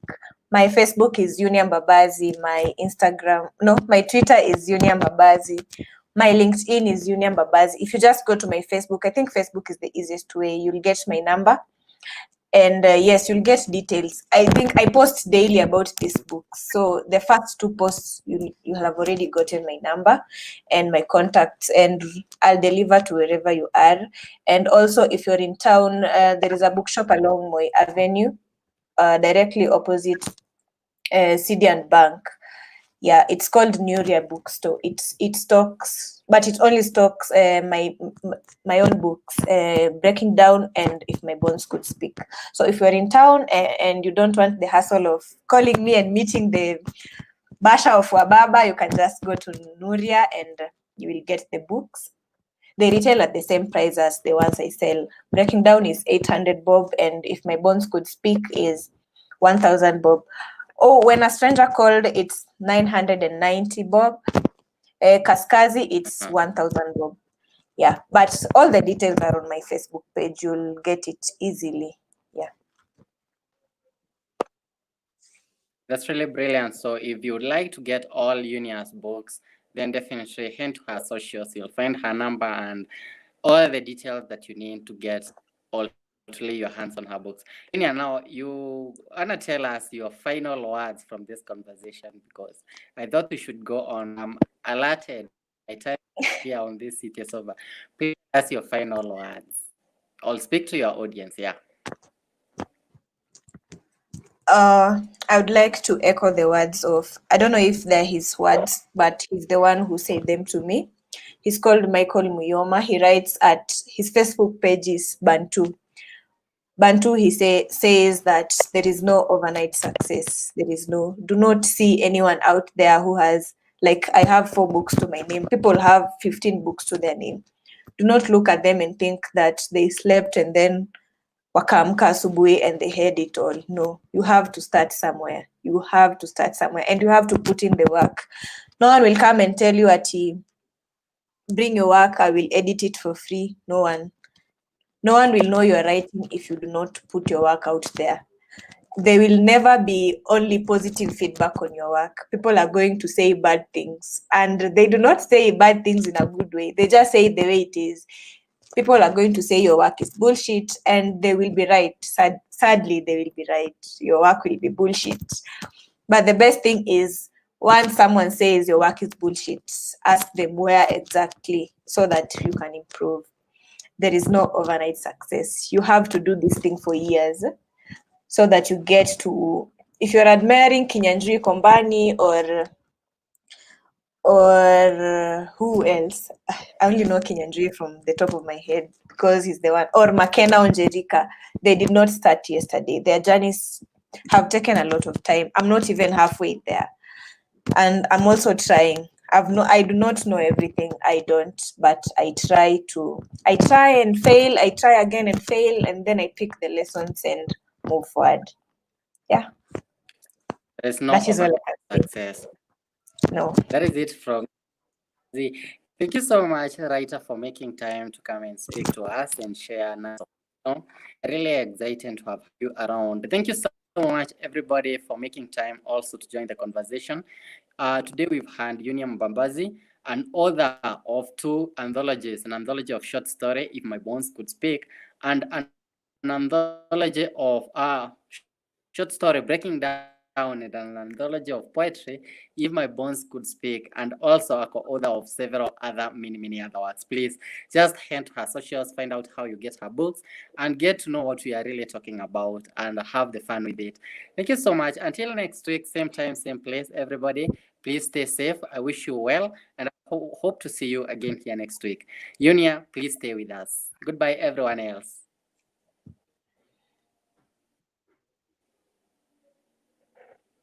Speaker 2: My Facebook is Eunniah Mbabazi. My Twitter is Eunniah Mbabazi. My LinkedIn is Eunniah Mbabazi. If you just go to my Facebook, I think Facebook is the easiest way. You'll get my number. And yes, you'll get details. I think I post daily about this book. So the first 2 posts, you have already gotten my number and my contacts, and I'll deliver to wherever you are. And also, if you're in town, there is a bookshop along Moi Avenue, directly opposite Sidian Bank. Yeah, it's called Nuria Bookstore. It stocks, but it only stocks my own books, Breaking Down and If My Bones Could Speak. So if you're in town and you don't want the hassle of calling me and meeting the Basha of Wababa, you can just go to Nuria and you will get the books. They retail at the same price as the ones I sell. Breaking Down is 800 bob, and If My Bones Could Speak is 1,000 bob. Oh, When a Stranger Called, it's 990 bob. Kaskazi, it's 1,000 bob. Yeah, but all the details are on my Facebook page. You'll get it easily. Yeah.
Speaker 1: That's really brilliant. So if you would like to get all Eunniah's books, then definitely head to her socials. You'll find her number and all the details that you need to get all to lay your hands on her books. Eunniah, now you wanna tell us your final words from this conversation, because I thought we should go on. I'm alerted by time here on this city over. Please tell us your final words. I'll speak to your audience. Yeah.
Speaker 2: I would like to echo the words of, I don't know if they're his words, but he's the one who said them to me. He's called Michael Muyoma. He writes at his Facebook page is Bantu. Bantu, says that there is no overnight success. There is no, do not see anyone out there who has, like, I have 4 books to my name. People have 15 books to their name. Do not look at them and think that they slept and then wakaamka asubuhi and they had it all. No, you have to start somewhere. You have to start somewhere and you have to put in the work. No one will come and tell you, Ati, bring your work, I will edit it for free. No one. No one will know you are writing if you do not put your work out there. There will never be only positive feedback on your work. People are going to say bad things, and they do not say bad things in a good way. They just say it the way it is. People are going to say your work is bullshit, and they will be right. Sadly, they will be right. Your work will be bullshit. But the best thing is, once someone says your work is bullshit, ask them where exactly so that you can improve. There is no overnight success. You have to do this thing for years so that you get to, if you're admiring Kinyanjui Kombani or who else? I only know Kinyanjui from the top of my head because he's the one, or Makena Onjerika. They did not start yesterday. Their journeys have taken a lot of time. I'm not even halfway there. And I'm also trying. I do not know everything. I don't, but I try and fail. I try again and fail, and then I pick the lessons and move forward. Yeah,
Speaker 1: There's no
Speaker 2: that is all I
Speaker 1: overnight
Speaker 2: can
Speaker 1: success.
Speaker 2: say. No.
Speaker 1: That is it from Z. Thank you so much, writer, for making time to come and speak to us and share. Really excited to have you around. Thank you so much, everybody, for making time also to join the conversation. Today we've had Eunniah Mbabazi, an author of 2 anthologies, an anthology of short story, If My Bones Could Speak, and an anthology of short story, Breaking Down, and an anthology of poetry, If My Bones Could Speak, and also a co-author of several other many other works. Please just head to her socials, find out how you get her books, and get to know what we are really talking about and have the fun with it. Thank you so much. Until next week, same time, same place, everybody. Please stay safe. I wish you well, and I hope to see you again here next week. Eunniah, please stay with us. Goodbye, everyone else.